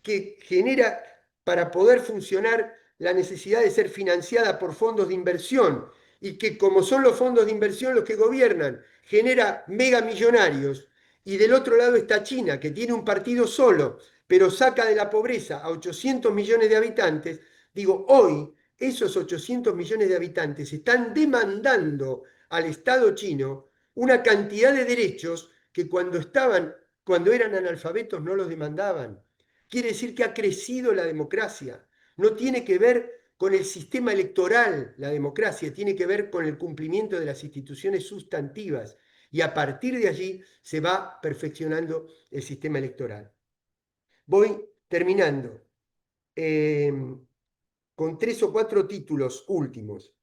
[SPEAKER 3] que genera para poder funcionar la necesidad de ser financiada por fondos de inversión y que como son los fondos de inversión los que gobiernan, genera megamillonarios. Y del otro lado está China, que tiene un partido solo, pero saca de la pobreza a 800 millones de habitantes. Digo, hoy esos 800 millones de habitantes están demandando al Estado chino una cantidad de derechos que cuando eran analfabetos no los demandaban. Quiere decir que ha crecido la democracia. No tiene que ver con el sistema electoral, la democracia, tiene que ver con el cumplimiento de las instituciones sustantivas. Y a partir de allí se va perfeccionando el sistema electoral. Voy terminando con 3 o 4 títulos últimos.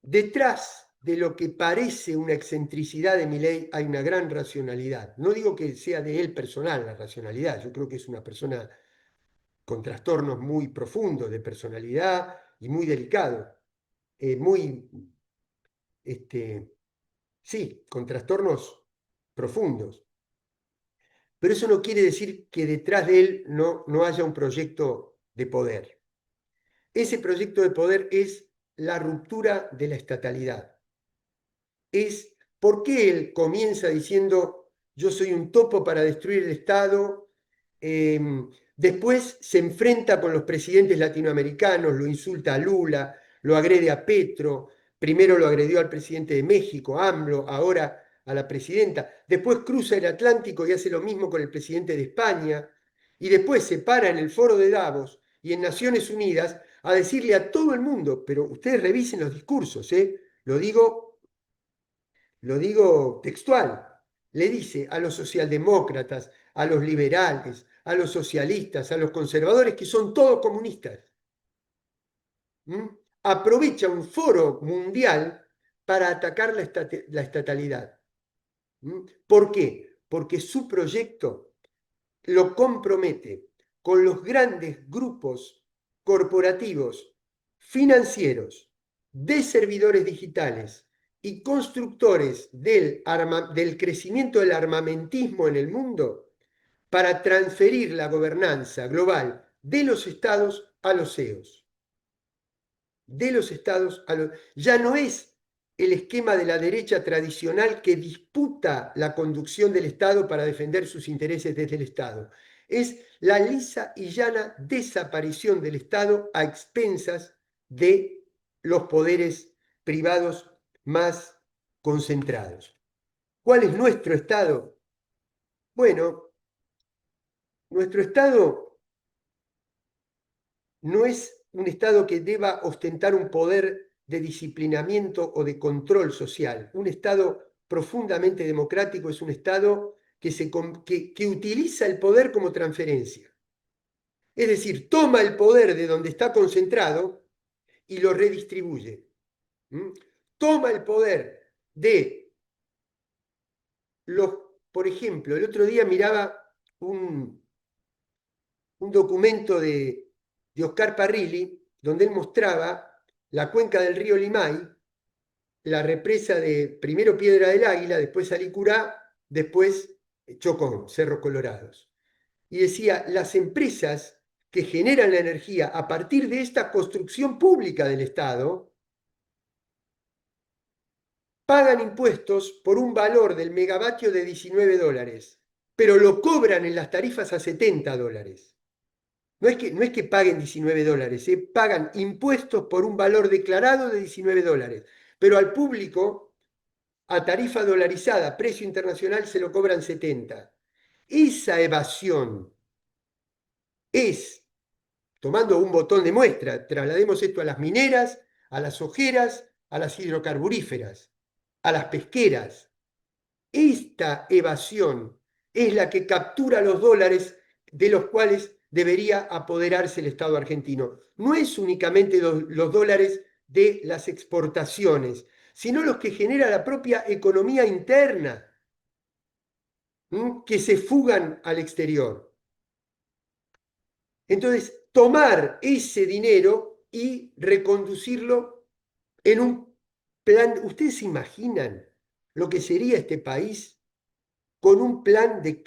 [SPEAKER 3] Detrás de lo que parece una excentricidad de Milei hay una gran racionalidad. No digo que sea de él personal la racionalidad, yo creo que es una persona con trastornos muy profundos de personalidad y muy delicado, muy, sí, con trastornos profundos. Pero eso no quiere decir que detrás de él no haya un proyecto de poder. Ese proyecto de poder es la ruptura de la estatalidad. Es por qué él comienza diciendo yo soy un topo para destruir el Estado, después se enfrenta con los presidentes latinoamericanos, lo insulta a Lula, lo agrede a Petro, primero lo agredió al presidente de México, AMLO, ahora a la presidenta, después cruza el Atlántico y hace lo mismo con el presidente de España, y después se para en el foro de Davos y en Naciones Unidas a decirle a todo el mundo, pero ustedes revisen los discursos, lo digo textual, le dice a los socialdemócratas, a los liberales, a los socialistas, a los conservadores, que son todos comunistas. Aprovecha un foro mundial para atacar la estatalidad. ¿Por qué? Porque su proyecto lo compromete con los grandes grupos corporativos, financieros, de servidores digitales y constructores del crecimiento del armamentismo en el mundo para transferir la gobernanza global de los estados a los CEOs. De los estados a los... Ya no es el esquema de la derecha tradicional que disputa la conducción del Estado para defender sus intereses desde el Estado. Es la lisa y llana desaparición del Estado a expensas de los poderes privados más concentrados. ¿Cuál es nuestro Estado? Bueno, nuestro Estado no es un Estado que deba ostentar un poder de disciplinamiento o de control social. Un Estado profundamente democrático es un Estado que utiliza el poder como transferencia. Es decir, toma el poder de donde está concentrado y lo redistribuye. ¿Mm? Toma el poder de los, por ejemplo, el otro día miraba un documento de Oscar Parrilli, donde él mostraba la cuenca del río Limay, la represa de primero Piedra del Águila, después Alicurá, después Chocón, Cerros Colorados. Y decía, las empresas que generan la energía a partir de esta construcción pública del Estado pagan impuestos por un valor del megavatio de $19, pero lo cobran en las tarifas a $70. No es que paguen $19, pagan impuestos por un valor declarado de $19, pero al público, a tarifa dolarizada, precio internacional, se lo cobran 70. Esa evasión es, tomando un botón de muestra, traslademos esto a las mineras, a las ojeras, a las hidrocarburíferas, a las pesqueras. Esta evasión es la que captura los dólares de los cuales debería apoderarse el Estado argentino. No es únicamente los dólares de las exportaciones, sino los que genera la propia economía interna, que se fugan al exterior. Entonces, tomar ese dinero y reconducirlo en un plan. ¿Ustedes se imaginan lo que sería este país con un plan de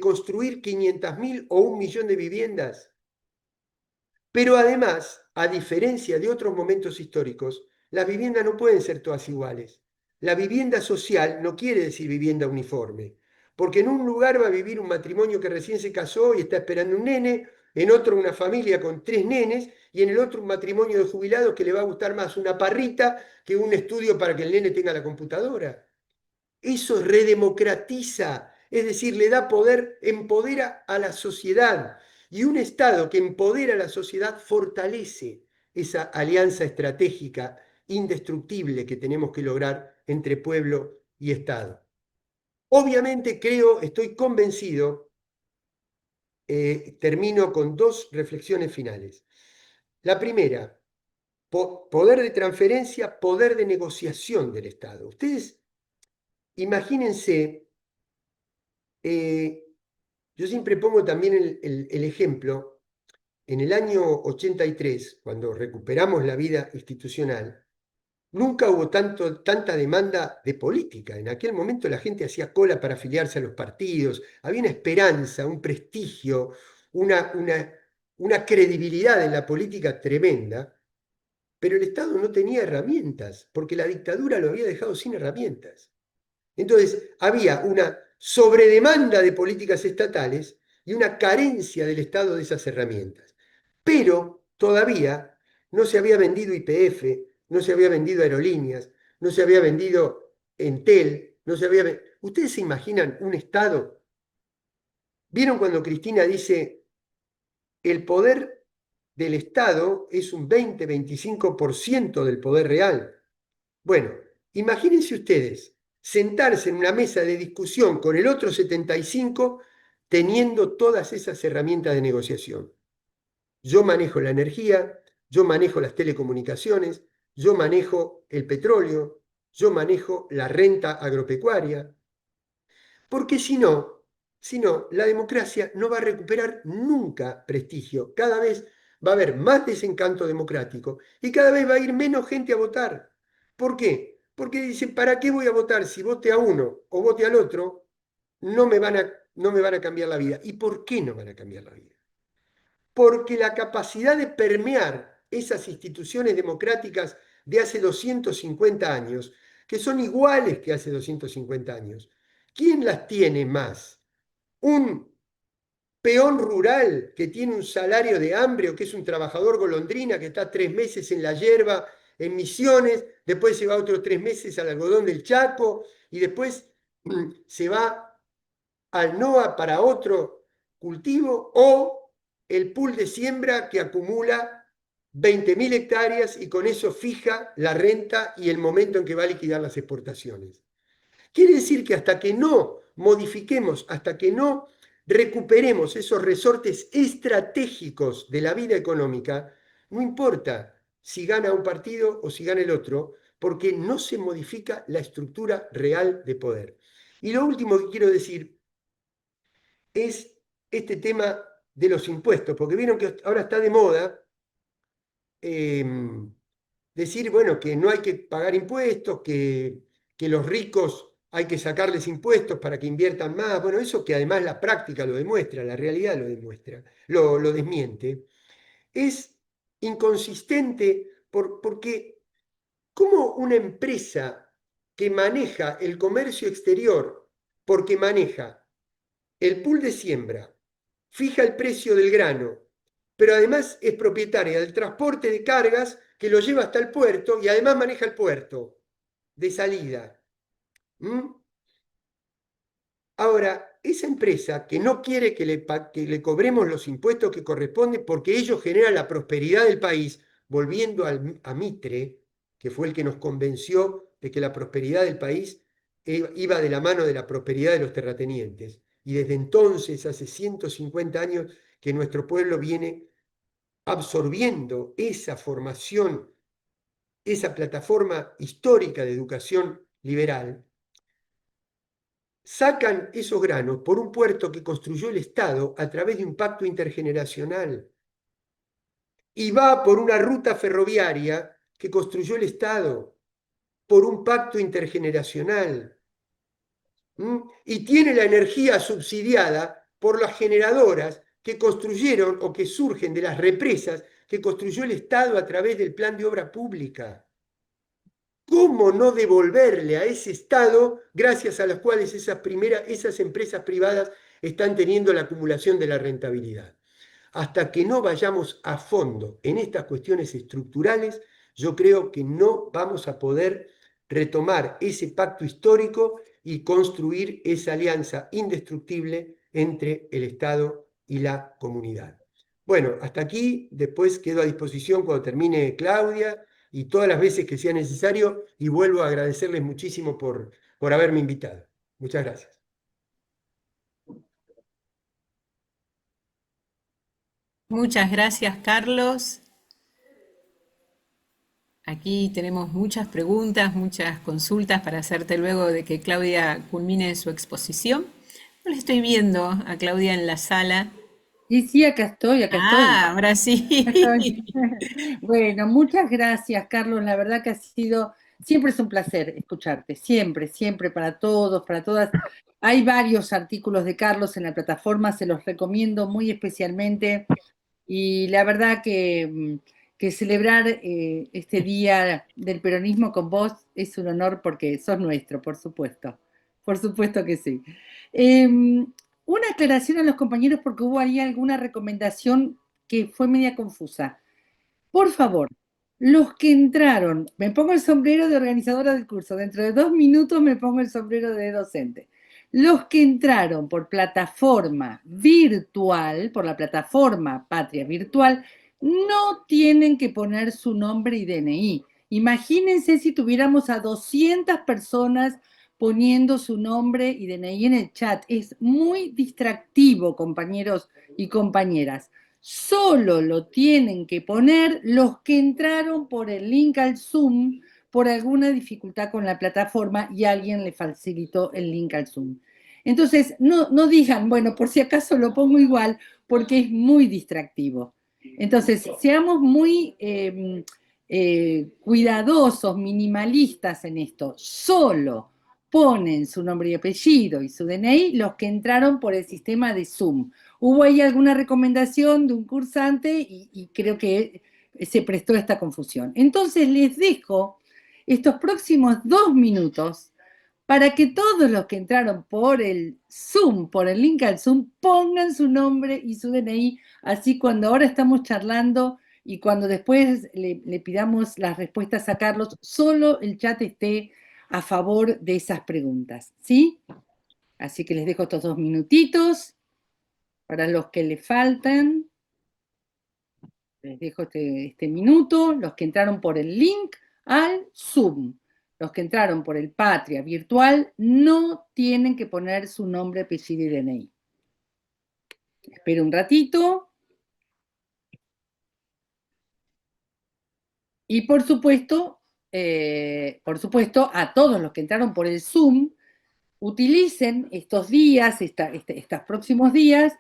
[SPEAKER 3] construir 500.000 o 1.000.000 de viviendas? Pero además, a diferencia de otros momentos históricos, las viviendas no pueden ser todas iguales. La vivienda social no quiere decir vivienda uniforme, porque en un lugar va a vivir un matrimonio que recién se casó y está esperando un nene, en otro una familia con 3 nenes, y en el otro un matrimonio de jubilados que le va a gustar más una parrita que un estudio para que el nene tenga la computadora. Eso redemocratiza, es decir, le da poder, empodera a la sociedad. Y un Estado que empodera a la sociedad fortalece esa alianza estratégica indestructible que tenemos que lograr entre pueblo y Estado. Obviamente creo, estoy convencido, termino con 2 reflexiones finales. La primera, poder de transferencia, poder de negociación del Estado. Ustedes imagínense. Yo siempre pongo también el ejemplo, en el año 83, cuando recuperamos la vida institucional, nunca hubo tanta demanda de política. En aquel momento la gente hacía cola para afiliarse a los partidos, había una esperanza, un prestigio, una, una, una credibilidad en la política tremenda, pero el Estado no tenía herramientas, porque la dictadura lo había dejado sin herramientas. Entonces, había una sobredemanda de políticas estatales y una carencia del Estado de esas herramientas. Pero todavía no se había vendido YPF, no se había vendido Aerolíneas, no se había vendido Entel, no se había. ¿Ustedes se imaginan un Estado? ¿Vieron cuando Cristina dice el poder del Estado es un 20-25% del poder real? Bueno, imagínense ustedes sentarse en una mesa de discusión con el otro 75 teniendo todas esas herramientas de negociación. Yo manejo la energía, yo manejo las telecomunicaciones, yo manejo el petróleo, yo manejo la renta agropecuaria. Porque si no, la democracia no va a recuperar nunca prestigio. Cada vez va a haber más desencanto democrático y cada vez va a ir menos gente a votar. ¿Por qué? Porque dicen, ¿para qué voy a votar? Si vote a uno o vote al otro, no me van a cambiar la vida. ¿Y por qué no van a cambiar la vida? Porque la capacidad de permear esas instituciones democráticas de hace 250 años, que son iguales que hace 250 años, ¿quién las tiene más? ¿Un peón rural que tiene un salario de hambre o que es un trabajador golondrina que está 3 meses en la hierba en Misiones, después se va otros 3 meses al algodón del Chaco y después se va al NOA para otro cultivo, o el pool de siembra que acumula 20.000 hectáreas y con eso fija la renta y el momento en que va a liquidar las exportaciones. Quiere decir que hasta que no modifiquemos, hasta que no recuperemos esos resortes estratégicos de la vida económica, no importa si gana un partido o si gana el otro, porque no se modifica la estructura real de poder. Y lo último que quiero decir es este tema de los impuestos, porque vieron que ahora está de moda decir, bueno, que no hay que pagar impuestos, que los ricos hay que sacarles impuestos para que inviertan más. Bueno, eso que además la práctica lo demuestra, la realidad lo demuestra, lo desmiente, es inconsistente porque ¿cómo una empresa que maneja el comercio exterior, porque maneja el pool de siembra, fija el precio del grano, pero además es propietaria del transporte de cargas que lo lleva hasta el puerto y además maneja el puerto de salida? ¿Mm? Ahora, esa empresa que no quiere que le cobremos los impuestos que corresponden porque ellos generan la prosperidad del país, volviendo a Mitre, que fue el que nos convenció de que la prosperidad del país iba de la mano de la prosperidad de los terratenientes. Y desde entonces, hace 150 años, que nuestro pueblo viene absorbiendo esa formación, esa plataforma histórica de educación liberal. Sacan esos granos por un puerto que construyó el Estado a través de un pacto intergeneracional y va por una ruta ferroviaria que construyó el Estado por un pacto intergeneracional. Y tiene la energía subsidiada por las generadoras que construyeron o que surgen de las represas que construyó el Estado a través del plan de obra pública. ¿Cómo no devolverle a ese Estado, gracias a las cuales esas empresas privadas están teniendo la acumulación de la rentabilidad? Hasta que no vayamos a fondo en estas cuestiones estructurales, yo creo que no vamos a poder retomar ese pacto histórico y construir esa alianza indestructible entre el Estado y la comunidad. Bueno, hasta aquí, después quedo a disposición cuando termine Claudia y todas las veces que sea necesario, y vuelvo a agradecerles muchísimo por haberme invitado. Muchas gracias.
[SPEAKER 2] Muchas gracias, Carlos. Aquí tenemos muchas preguntas, muchas consultas para hacerte luego de que Claudia culmine su exposición. No la estoy viendo a Claudia en la sala.
[SPEAKER 1] Sí, sí, acá estoy, acá estoy.
[SPEAKER 2] Ah, ahora sí.
[SPEAKER 1] Acá estoy. Bueno, muchas gracias, Carlos. La verdad que siempre es un placer escucharte, siempre, siempre, para todos, para todas. Hay varios artículos de Carlos en la plataforma, se los recomiendo muy especialmente. Y la verdad que celebrar este día del peronismo con vos es un honor porque sos nuestro, por supuesto que sí. Una aclaración a los compañeros porque hubo ahí alguna recomendación que fue media confusa. Por favor, los que entraron, me pongo el sombrero de organizadora del curso, dentro de 2 minutos me pongo el sombrero de docente. Los que entraron por plataforma virtual, por la plataforma Patria Virtual, no tienen que poner su nombre y DNI. Imagínense si tuviéramos a 200 personas poniendo su nombre y DNI en el chat. Es muy distractivo, compañeros y compañeras. Solo lo tienen que poner los que entraron por el link al Zoom por alguna dificultad con la plataforma y alguien le facilitó el link al Zoom. Entonces, no digan, bueno, por si acaso lo pongo igual, porque es muy distractivo. Entonces, seamos muy cuidadosos, minimalistas en esto. Solo ponen su nombre y apellido y su DNI los que entraron por el sistema de Zoom. Hubo ahí alguna recomendación de un cursante y creo que se prestó a esta confusión. Entonces les dejo estos próximos 2 minutos para que todos los que entraron por el Zoom, por el link al Zoom, pongan su nombre y su DNI, así cuando ahora estamos charlando y cuando después le pidamos las respuestas a Carlos, solo el chat esté a favor de esas preguntas, ¿sí? Así que les dejo estos 2 minutitos para los que le faltan. Les dejo este minuto, los que entraron por el link al Zoom. Los que entraron por el Patria virtual no tienen que poner su nombre, apellido y DNI. Espero un ratito. Y por supuesto, a todos los que entraron por el Zoom, utilicen estos días, estos próximos días,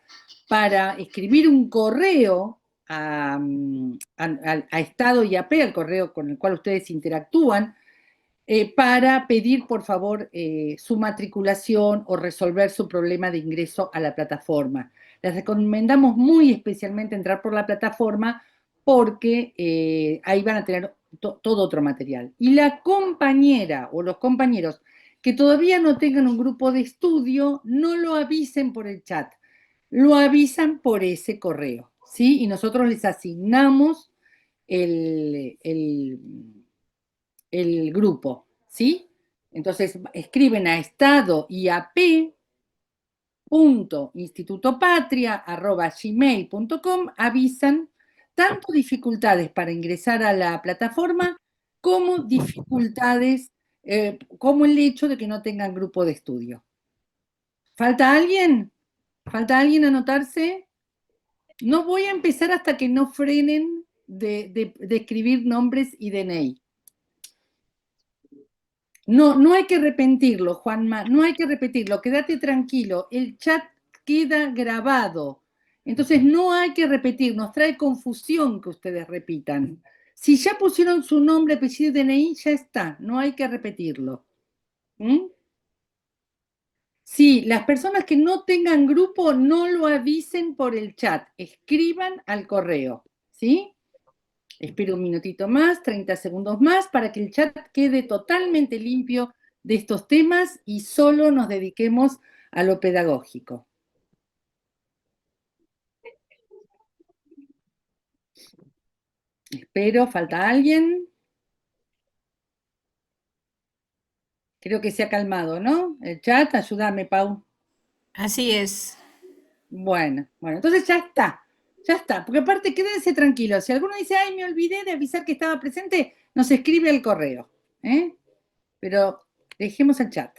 [SPEAKER 1] para escribir un correo a Estado y AP, al correo con el cual ustedes interactúan, para pedir, por favor, su matriculación o resolver su problema de ingreso a la plataforma. Les recomendamos muy especialmente entrar por la plataforma porque ahí van a tener todo otro material. Y la compañera o los compañeros que todavía no tengan un grupo de estudio, no lo avisen por el chat, lo avisan por ese correo, ¿sí? Y nosotros les asignamos el grupo, ¿sí? Entonces escriben a estado.institutopatria@gmail.com, avisan tanto dificultades para ingresar a la plataforma como dificultades, como el hecho de que no tengan grupo de estudio. ¿Falta alguien? ¿Falta alguien anotarse? No voy a empezar hasta que no frenen de escribir nombres y DNI. No hay que repetirlo, Juanma, no hay que repetirlo, quédate tranquilo, el chat queda grabado. Entonces no hay que repetir, nos trae confusión que ustedes repitan. Si ya pusieron su nombre, apellido y DNI, ya está, no hay que repetirlo. ¿Mm? Sí, las personas que no tengan grupo no lo avisen por el chat, escriban al correo, ¿sí? Espero un minutito más, 30 segundos más, para que el chat quede totalmente limpio de estos temas y solo nos dediquemos a lo pedagógico. Espero, ¿falta alguien? Creo que se ha calmado, ¿no? El chat, ayúdame, Pau.
[SPEAKER 2] Así es.
[SPEAKER 1] Bueno, entonces ya está, porque aparte quédense tranquilos, si alguno dice, ay, me olvidé de avisar que estaba presente, nos escribe al correo, ¿eh? Pero dejemos el chat.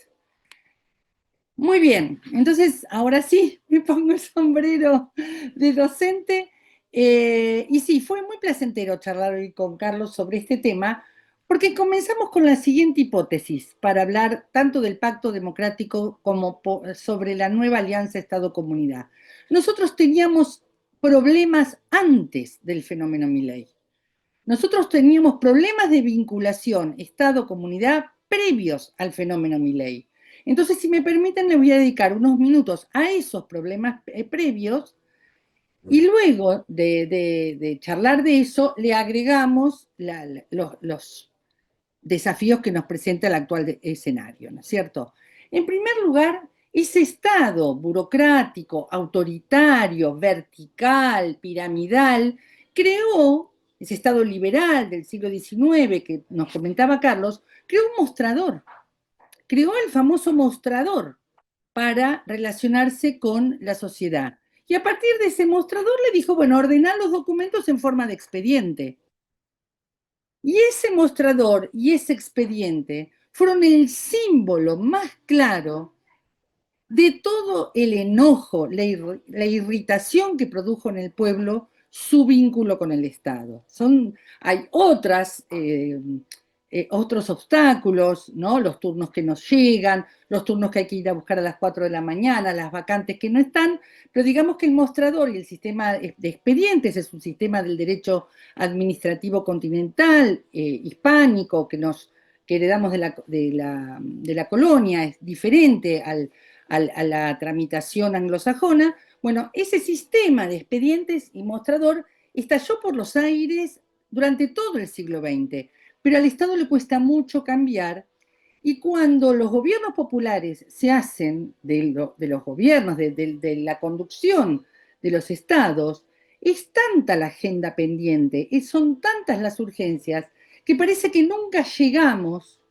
[SPEAKER 1] Muy bien, entonces ahora sí me pongo el sombrero de docente. Y sí, fue muy placentero charlar hoy con Carlos sobre este tema, porque comenzamos con la siguiente hipótesis para hablar tanto del pacto democrático como sobre la nueva alianza Estado-Comunidad. Nosotros teníamos problemas antes del fenómeno Milei. Nosotros teníamos problemas de vinculación Estado-Comunidad previos al fenómeno Milei. Entonces, si me permiten, le voy a dedicar unos minutos a esos problemas previos y luego de charlar de eso, le agregamos los desafíos que nos presenta el actual escenario, ¿no es cierto? En primer lugar, ese Estado burocrático, autoritario, vertical, piramidal, creó, ese Estado liberal del siglo XIX que nos comentaba Carlos, creó un mostrador, creó el famoso mostrador para relacionarse con la sociedad. Y a partir de ese mostrador le dijo, bueno, ordenar los documentos en forma de expediente. Y ese mostrador y ese expediente fueron el símbolo más claro de todo el enojo, la irritación que produjo en el pueblo su vínculo con el Estado. Hay otros obstáculos, ¿no? Los turnos que nos llegan, los turnos que hay que ir a buscar a las 4 de la mañana, las vacantes que no están, pero digamos que el mostrador y el sistema de expedientes es un sistema del derecho administrativo continental, hispánico, que heredamos de la colonia, es diferente a la tramitación anglosajona. Bueno, ese sistema de expedientes y mostrador estalló por los aires durante todo el siglo XX, pero al Estado le cuesta mucho cambiar y cuando los gobiernos populares se hacen de los gobiernos, de la conducción de los estados, Es tanta la agenda pendiente, son tantas las urgencias, que parece que nunca llegamos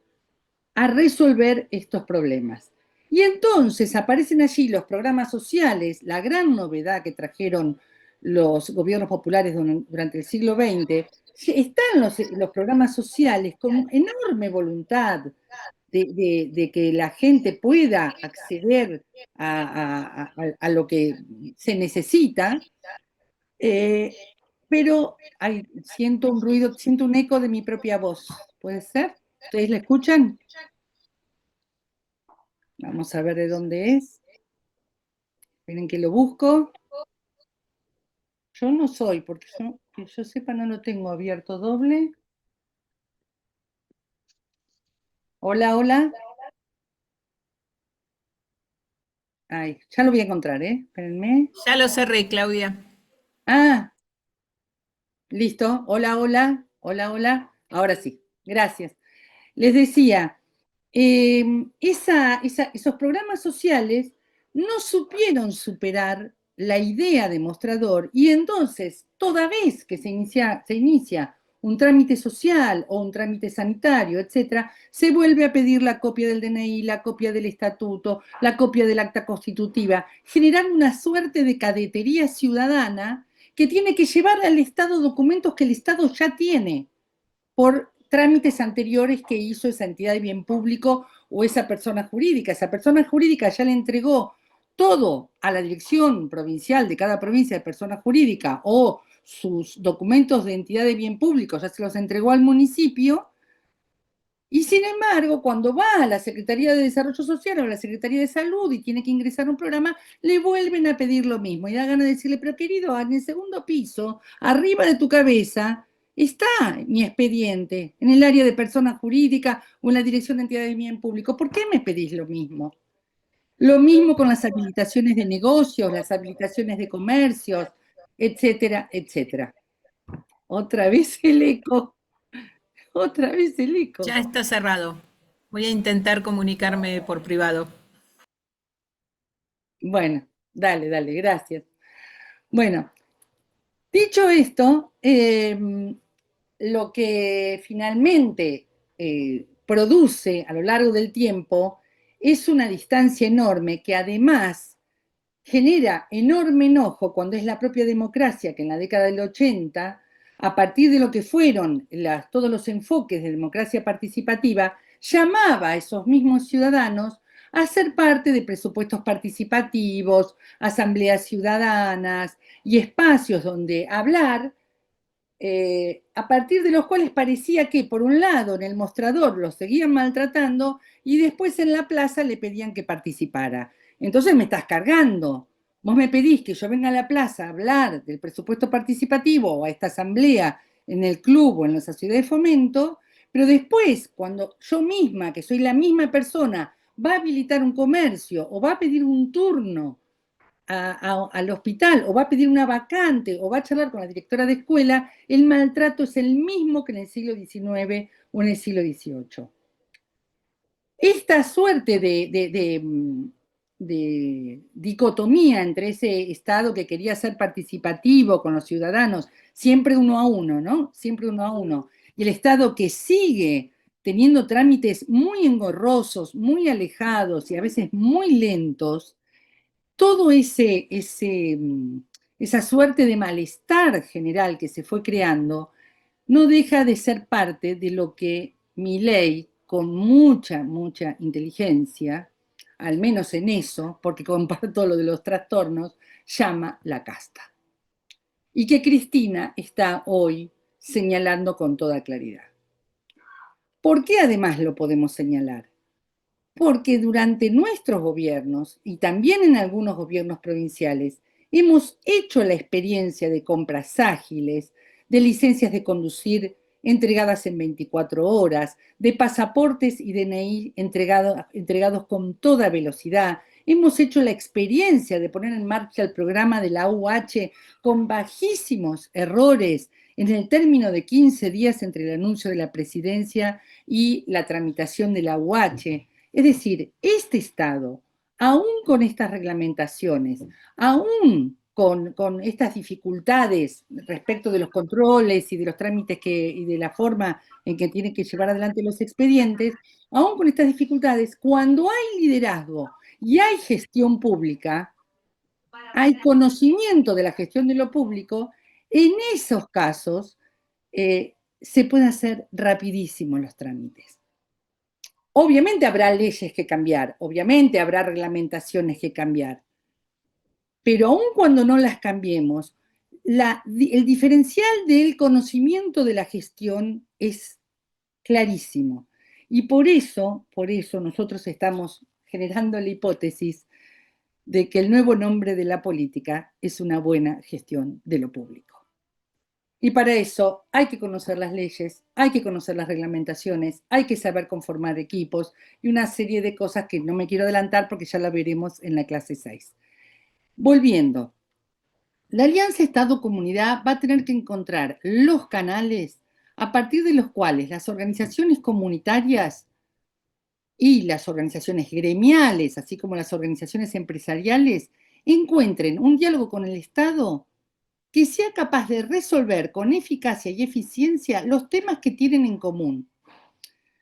[SPEAKER 1] a resolver estos problemas. Y entonces aparecen allí los programas sociales, la gran novedad que trajeron los gobiernos populares durante el siglo XX. Están los programas sociales con enorme voluntad de que la gente pueda acceder a lo que se necesita, eh, pero siento un ruido, siento un eco de mi propia voz. ¿Puede ser? ¿Ustedes la escuchan? Vamos a ver de dónde es. Esperen que lo busco. Yo no soy, porque yo, que yo sepa, no lo tengo abierto doble. Hola, hola. Ay, ya lo voy a encontrar, ¿eh? Espérenme.
[SPEAKER 2] Ya lo cerré, Claudia.
[SPEAKER 1] Ah, listo. Hola, hola. Hola, hola. Ahora sí. Gracias. Les decía, esos programas sociales no supieron superar la idea de mostrador y entonces, toda vez que se inicia un trámite social o un trámite sanitario, etcétera, se vuelve a pedir la copia del DNI, la copia del estatuto, la copia del acta constitutiva, generando una suerte de cadetería ciudadana que tiene que llevar al Estado documentos que el Estado ya tiene por trámites anteriores que hizo esa entidad de bien público o esa persona jurídica. Esa persona jurídica ya le entregó todo a la dirección provincial de cada provincia de persona jurídica o sus documentos de entidad de bien público ya se los entregó al municipio. Y sin embargo, cuando va a la Secretaría de Desarrollo Social o a la Secretaría de Salud y tiene que ingresar a un programa, le vuelven a pedir lo mismo. Y da ganas de decirle, pero querido, en el segundo piso, arriba de tu cabeza, está mi expediente en el área de persona jurídica o en la Dirección de Entidad de Bien Público. ¿Por qué me pedís lo mismo? Lo mismo con las habilitaciones de negocios, las habilitaciones de comercios, etcétera, etcétera. Otra vez el eco, otra vez el eco.
[SPEAKER 2] Ya está cerrado. Voy a intentar comunicarme por privado.
[SPEAKER 1] Bueno, dale, dale, gracias. Bueno, dicho esto, lo que finalmente produce a lo largo del tiempo es una distancia enorme que además genera enorme enojo cuando es la propia democracia que en la década del 80, a partir de lo que fueron todos los enfoques de democracia participativa, llamaba a esos mismos ciudadanos a ser parte de presupuestos participativos, asambleas ciudadanas y espacios donde hablar, a partir de los cuales parecía que, por un lado, en el mostrador los seguían maltratando y después en la plaza le pedían que participara. Entonces me estás cargando. Vos me pedís que yo venga a la plaza a hablar del presupuesto participativo o a esta asamblea en el club o en la sociedad de fomento, pero después, cuando yo misma, que soy la misma persona, va a habilitar un comercio o va a pedir un turno al hospital o va a pedir una vacante o va a charlar con la directora de escuela, el maltrato es el mismo que en el siglo XIX o en el siglo XVIII. Esta suerte de dicotomía entre ese Estado que quería ser participativo con los ciudadanos, siempre uno a uno, ¿no? Siempre uno a uno, y el Estado que sigue teniendo trámites muy engorrosos, muy alejados y a veces muy lentos, todo esa suerte de malestar general que se fue creando no deja de ser parte de lo que Milei, con mucha, mucha inteligencia, al menos en eso, porque comparto lo de los trastornos, llama la casta. Y que Cristina está hoy señalando con toda claridad. ¿Por qué además lo podemos señalar? Porque durante nuestros gobiernos y también en algunos gobiernos provinciales hemos hecho la experiencia de compras ágiles, de licencias de conducir entregadas en 24 horas, de pasaportes y DNI entregados con toda velocidad. Hemos hecho la experiencia de poner en marcha el programa de la UH con bajísimos errores en el término de 15 días entre el anuncio de la presidencia y la tramitación de la UH. Es decir, este Estado, aún con estas reglamentaciones, aún con estas dificultades respecto de los controles y de los trámites y de la forma en que tienen que llevar adelante los expedientes, aún con estas dificultades, cuando hay liderazgo y hay gestión pública, hay conocimiento de la gestión de lo público, en esos casos se pueden hacer rapidísimo los trámites. Obviamente habrá leyes que cambiar, obviamente habrá reglamentaciones que cambiar, pero aun cuando no las cambiemos, el diferencial del conocimiento de la gestión es clarísimo. Y por eso nosotros estamos generando la hipótesis de que el nuevo nombre de la política es una buena gestión de lo público. Y para eso hay que conocer las leyes, hay que conocer las reglamentaciones, hay que saber conformar equipos y una serie de cosas que no me quiero adelantar porque ya la veremos en la clase 6. Volviendo, la alianza Estado-Comunidad va a tener que encontrar los canales a partir de los cuales las organizaciones comunitarias y las organizaciones gremiales, así como las organizaciones empresariales, encuentren un diálogo con el Estado que sea capaz de resolver con eficacia y eficiencia los temas que tienen en común.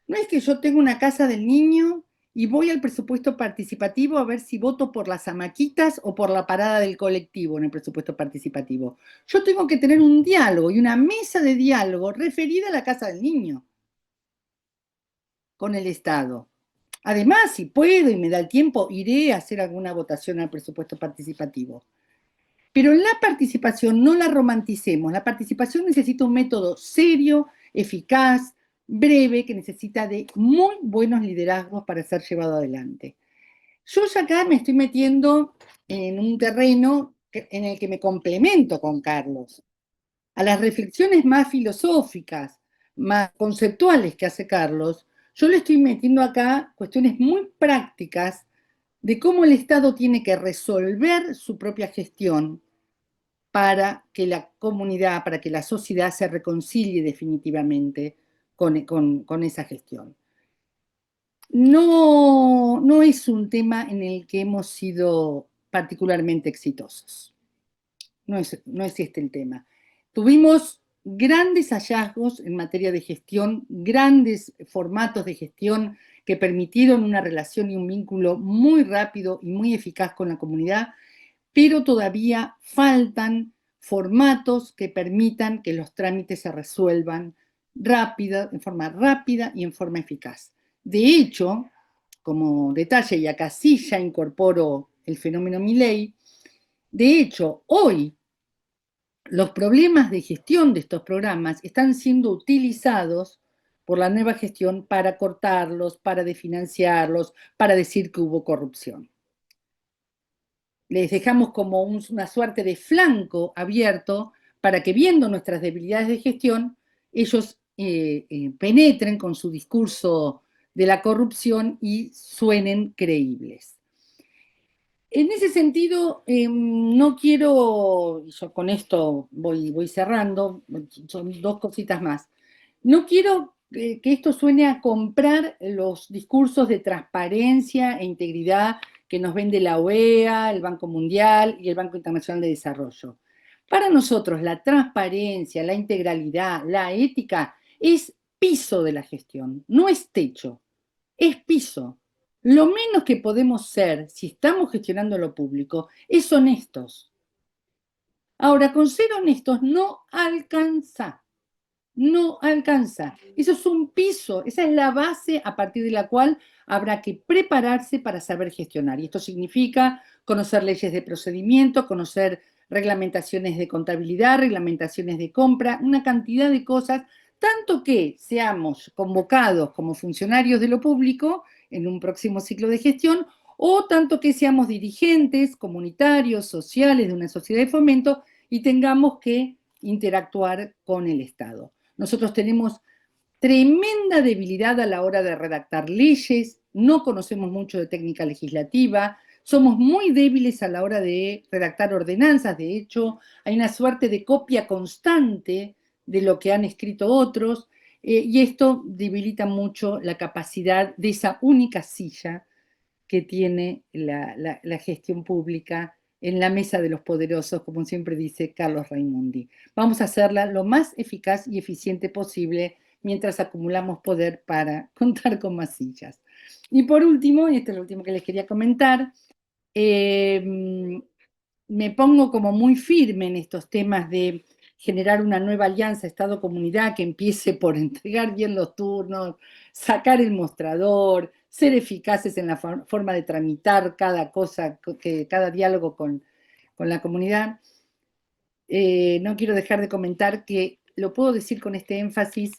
[SPEAKER 1] No es que yo tengo una casa del niño y voy al presupuesto participativo a ver si voto por las hamaquitas o por la parada del colectivo en el presupuesto participativo. Yo tengo que tener un diálogo y una mesa de diálogo referida a la casa del niño con el Estado. Además, si puedo y me da el tiempo, iré a hacer alguna votación al presupuesto participativo. Pero la participación no la romanticemos. La participación necesita un método serio, eficaz, breve, que necesita de muy buenos liderazgos para ser llevado adelante. Yo ya acá me estoy metiendo en un terreno en el que me complemento con Carlos. A las reflexiones más filosóficas, más conceptuales que hace Carlos, yo le estoy metiendo acá cuestiones muy prácticas de cómo el Estado tiene que resolver su propia gestión para que la comunidad, para que la sociedad se reconcilie definitivamente con esa gestión. No es un tema en el que hemos sido particularmente exitosos. No es este el tema. Tuvimos grandes hallazgos en materia de gestión, grandes formatos de gestión que permitieron una relación y un vínculo muy rápido y muy eficaz con la comunidad, pero todavía faltan formatos que permitan que los trámites se resuelvan en forma rápida y en forma eficaz. De hecho, como detalle, y acá sí ya incorporo el fenómeno Milei, de hecho, hoy los problemas de gestión de estos programas están siendo utilizados por la nueva gestión para cortarlos, para desfinanciarlos, para decir que hubo corrupción. Les dejamos como una suerte de flanco abierto para que, viendo nuestras debilidades de gestión, ellos penetren con su discurso de la corrupción y suenen creíbles. En ese sentido, no quiero, y yo con esto voy cerrando, son dos cositas más. No quiero que esto suene a comprar los discursos de transparencia e integridad que nos vende la OEA, el Banco Mundial y el Banco Internacional de Desarrollo. Para nosotros, la transparencia, la integralidad, la ética es piso de la gestión, no es techo, es piso. Lo menos que podemos ser, si estamos gestionando lo público, es honestos. Ahora, con ser honestos no alcanza. No alcanza. Eso es un piso, esa es la base a partir de la cual habrá que prepararse para saber gestionar. Y esto significa conocer leyes de procedimiento, conocer reglamentaciones de contabilidad, reglamentaciones de compra, una cantidad de cosas, tanto que seamos convocados como funcionarios de lo público en un próximo ciclo de gestión, o tanto que seamos dirigentes comunitarios, sociales de una sociedad de fomento y tengamos que interactuar con el Estado. Nosotros tenemos tremenda debilidad a la hora de redactar leyes, no conocemos mucho de técnica legislativa, somos muy débiles a la hora de redactar ordenanzas, de hecho, hay una suerte de copia constante de lo que han escrito otros, y esto debilita mucho la capacidad de esa única silla que tiene la gestión pública en la mesa de los poderosos, como siempre dice Carlos Raimundi. Vamos a hacerla lo más eficaz y eficiente posible mientras acumulamos poder para contar con más sillas. Y por último, y esto es lo último que les quería comentar, me pongo como muy firme en estos temas de generar una nueva alianza Estado-Comunidad que empiece por entregar bien los turnos, sacar el mostrador, ser eficaces en la forma de tramitar cada cosa, cada diálogo con la comunidad. No quiero dejar de comentar que lo puedo decir con este énfasis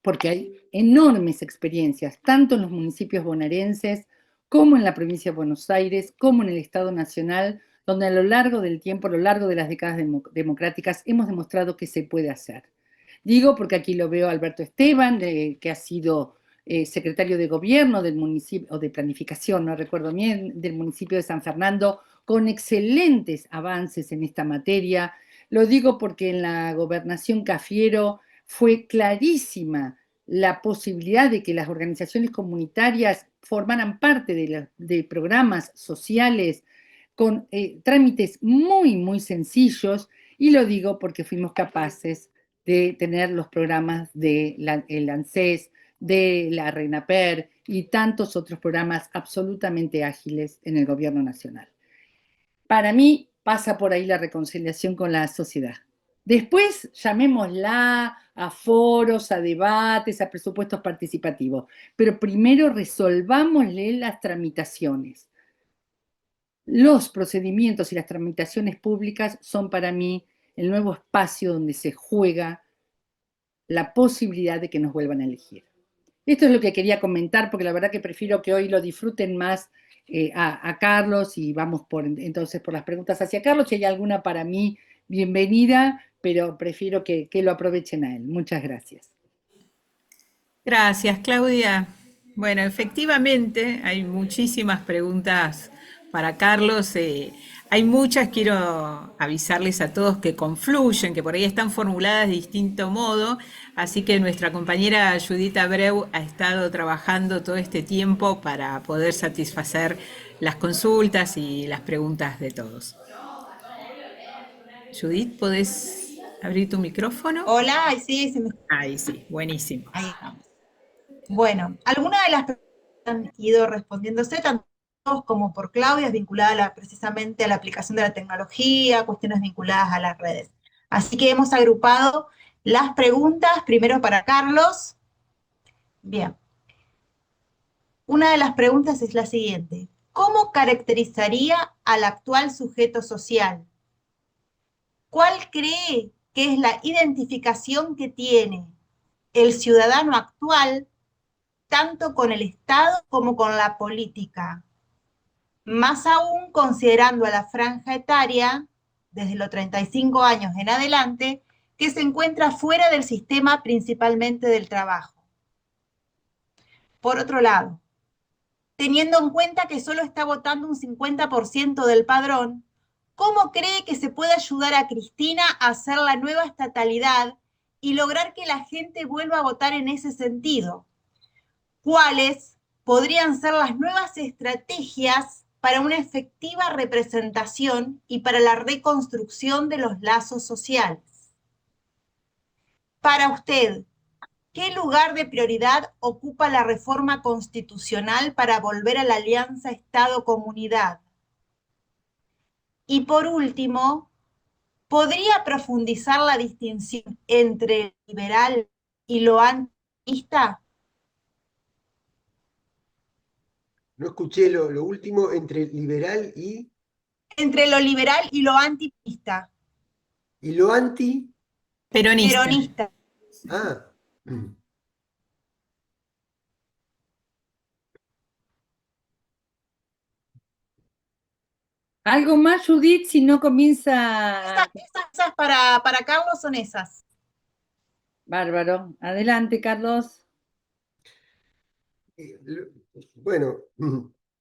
[SPEAKER 1] porque hay enormes experiencias, tanto en los municipios bonaerenses, como en la provincia de Buenos Aires, como en el Estado Nacional, donde a lo largo del tiempo, a lo largo de las décadas democráticas, hemos demostrado que se puede hacer. Digo porque aquí lo veo a Alberto Esteban, que ha sido secretario de gobierno del municipio, o de planificación, no recuerdo bien, del municipio de San Fernando, con excelentes avances en esta materia. Lo digo porque en la gobernación Cafiero fue clarísima la posibilidad de que las organizaciones comunitarias formaran parte de programas sociales con trámites muy, muy sencillos, y lo digo porque fuimos capaces de tener los programas el ANSES, de la RENAPER y tantos otros programas absolutamente ágiles en el gobierno nacional. Para mí pasa por ahí la reconciliación con la sociedad. Después llamémosla a foros, a debates, a presupuestos participativos, pero primero resolvámosle las tramitaciones. Los procedimientos y las tramitaciones públicas son para mí el nuevo espacio donde se juega la posibilidad de que nos vuelvan a elegir. Esto es lo que quería comentar, porque la verdad que prefiero que hoy lo disfruten más a Carlos, y vamos entonces por las preguntas hacia Carlos. Si hay alguna para mí, bienvenida, pero prefiero que lo aprovechen a él. Muchas gracias.
[SPEAKER 2] Gracias, Claudia. Bueno, efectivamente hay muchísimas preguntas para Carlos. Hay muchas, quiero avisarles a todos que confluyen, que por ahí están formuladas de distinto modo, así que nuestra compañera Judith Abreu ha estado trabajando todo este tiempo para poder satisfacer las consultas y las preguntas de todos. Judith, ¿podés abrir tu micrófono?
[SPEAKER 4] Hola, ahí sí, se me...
[SPEAKER 2] Ahí sí, buenísimo.
[SPEAKER 4] ahí estamos. Bueno, algunas de las preguntas han ido respondiéndose, tanto como por Claudia, es vinculada precisamente a la aplicación de la tecnología, cuestiones vinculadas a las redes. Así que hemos agrupado las preguntas, primero para Carlos. Bien, una de las preguntas es la siguiente. ¿Cómo caracterizaría al actual sujeto social? ¿Cuál cree que es la identificación que tiene el ciudadano actual tanto con el Estado como con la política? Más aún considerando a la franja etaria, desde los 35 años en adelante, que se encuentra fuera del sistema principalmente del trabajo. Por otro lado, teniendo en cuenta que solo está votando un 50% del padrón, ¿cómo cree que se puede ayudar a Cristina a hacer la nueva estatalidad y lograr que la gente vuelva a votar en ese sentido? ¿Cuáles podrían ser las nuevas estrategias para una efectiva representación y para la reconstrucción de los lazos sociales? Para usted, ¿qué lugar de prioridad ocupa la reforma constitucional para volver a la alianza Estado-Comunidad? Y por último, ¿podría profundizar la distinción entre el liberal y lo antiista?
[SPEAKER 3] No escuché lo último entre liberal
[SPEAKER 4] Entre lo liberal y lo antipista.
[SPEAKER 3] y lo anti.
[SPEAKER 2] Peronista.
[SPEAKER 4] Peronista.
[SPEAKER 3] Ah,
[SPEAKER 1] ¿Algo más, Judith, si no comienza?
[SPEAKER 4] Esas para Carlos son esas.
[SPEAKER 1] Bárbaro. Adelante, Carlos.
[SPEAKER 3] bueno,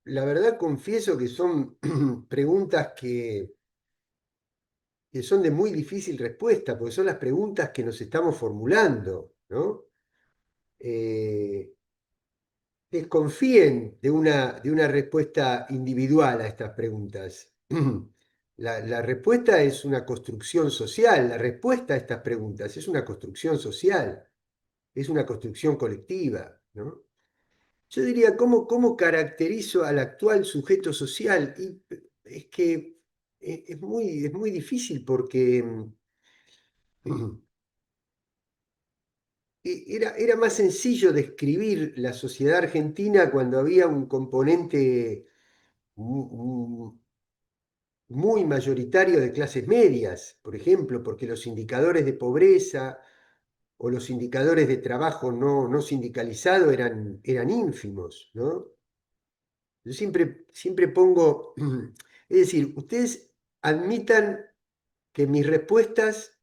[SPEAKER 3] la verdad confieso que son preguntas que son de muy difícil respuesta, porque son las preguntas que nos estamos formulando, ¿no? Desconfíen de una respuesta individual a estas preguntas. La respuesta es una construcción social, la respuesta a estas preguntas es una construcción social, es una construcción colectiva, ¿no? Yo diría, ¿cómo caracterizo al actual sujeto social? Y es que es muy difícil porque era más sencillo describir la sociedad argentina cuando había un componente muy mayoritario de clases medias, por ejemplo, porque los indicadores de pobreza o los indicadores de trabajo no sindicalizado eran ínfimos, ¿no? Yo siempre pongo, es decir, ustedes admitan que mis respuestas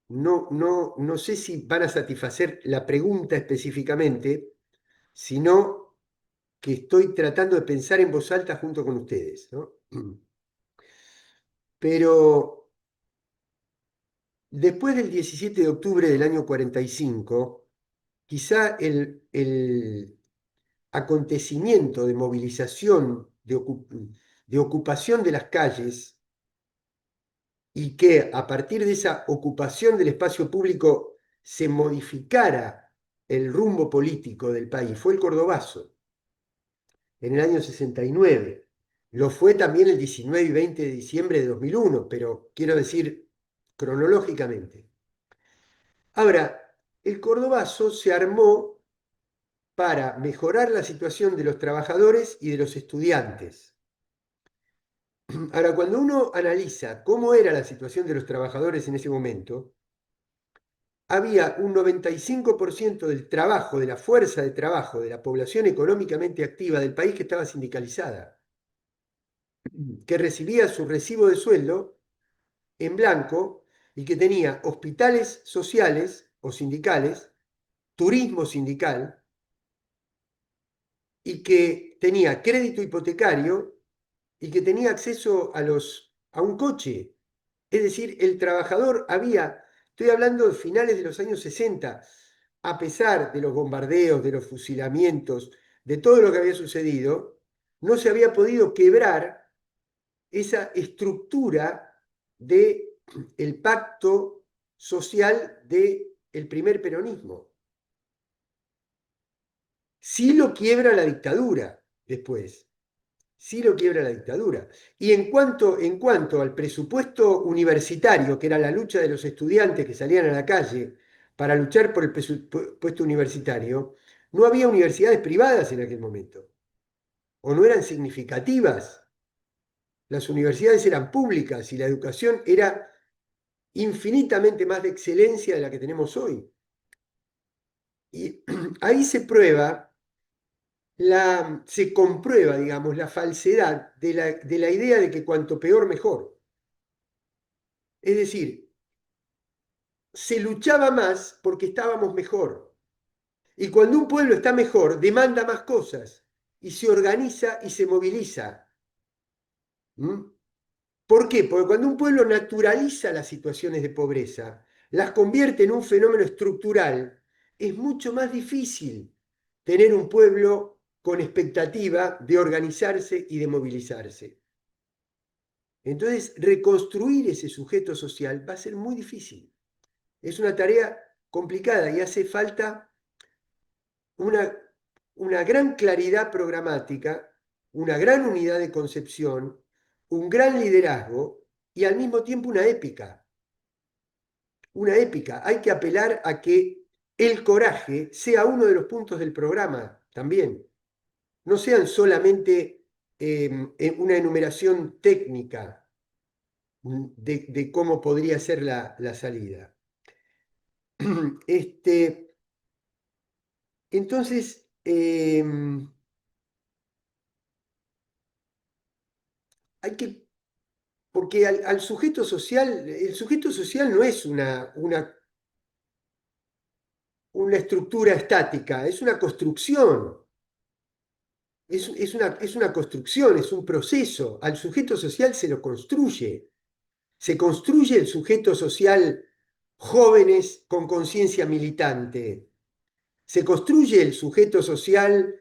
[SPEAKER 3] no sé si van a satisfacer la pregunta específicamente, sino que estoy tratando de pensar en voz alta junto con ustedes, ¿no? Pero después del 17 de octubre del año 45, quizá el acontecimiento de movilización, de ocupación de las calles, y que a partir de esa ocupación del espacio público se modificara el rumbo político del país, fue el Cordobazo, en el año 69. Lo fue también el 19 y 20 de diciembre de 2001, pero quiero decir cronológicamente. Ahora, el Cordobazo se armó para mejorar la situación de los trabajadores y de los estudiantes. Ahora, cuando uno analiza cómo era la situación de los trabajadores en ese momento, había un 95% del trabajo, de la fuerza de trabajo, de la población económicamente activa del país que estaba sindicalizada, que recibía su recibo de sueldo en blanco y que tenía hospitales sociales o sindicales, turismo sindical, y que tenía crédito hipotecario y que tenía acceso a un coche. Es decir, el trabajador estoy hablando de finales de los años 60, a pesar de los bombardeos, de los fusilamientos, de todo lo que había sucedido, no se había podido quebrar esa estructura del pacto social del primer peronismo. Sí lo quiebra la dictadura después. Sí lo quiebra la dictadura. Y en cuanto al presupuesto universitario, que era la lucha de los estudiantes que salían a la calle para luchar por el presupuesto universitario, no había universidades privadas en aquel momento, o no eran significativas. Las universidades eran públicas y la educación era infinitamente más de excelencia de la que tenemos hoy. Y ahí se comprueba, digamos, la falsedad de la idea de que cuanto peor, mejor. Es decir, se luchaba más porque estábamos mejor. Y cuando un pueblo está mejor, demanda más cosas y se organiza y se moviliza. ¿Mm? ¿Por qué? Porque cuando un pueblo naturaliza las situaciones de pobreza, las convierte en un fenómeno estructural, es mucho más difícil tener un pueblo con expectativa de organizarse y de movilizarse. Entonces, reconstruir ese sujeto social va a ser muy difícil. Es una tarea complicada y hace falta una gran claridad programática, una gran unidad de concepción, un gran liderazgo y al mismo tiempo una épica. Una épica. Hay que apelar a que el coraje sea uno de los puntos del programa también. No sean solamente una enumeración técnica de cómo podría ser la salida. Entonces, porque al sujeto social, el sujeto social no es una estructura estática, es una construcción. Es una construcción, es un proceso. Al sujeto social se lo construye. Se construye el sujeto social jóvenes con conciencia militante. Se construye el sujeto social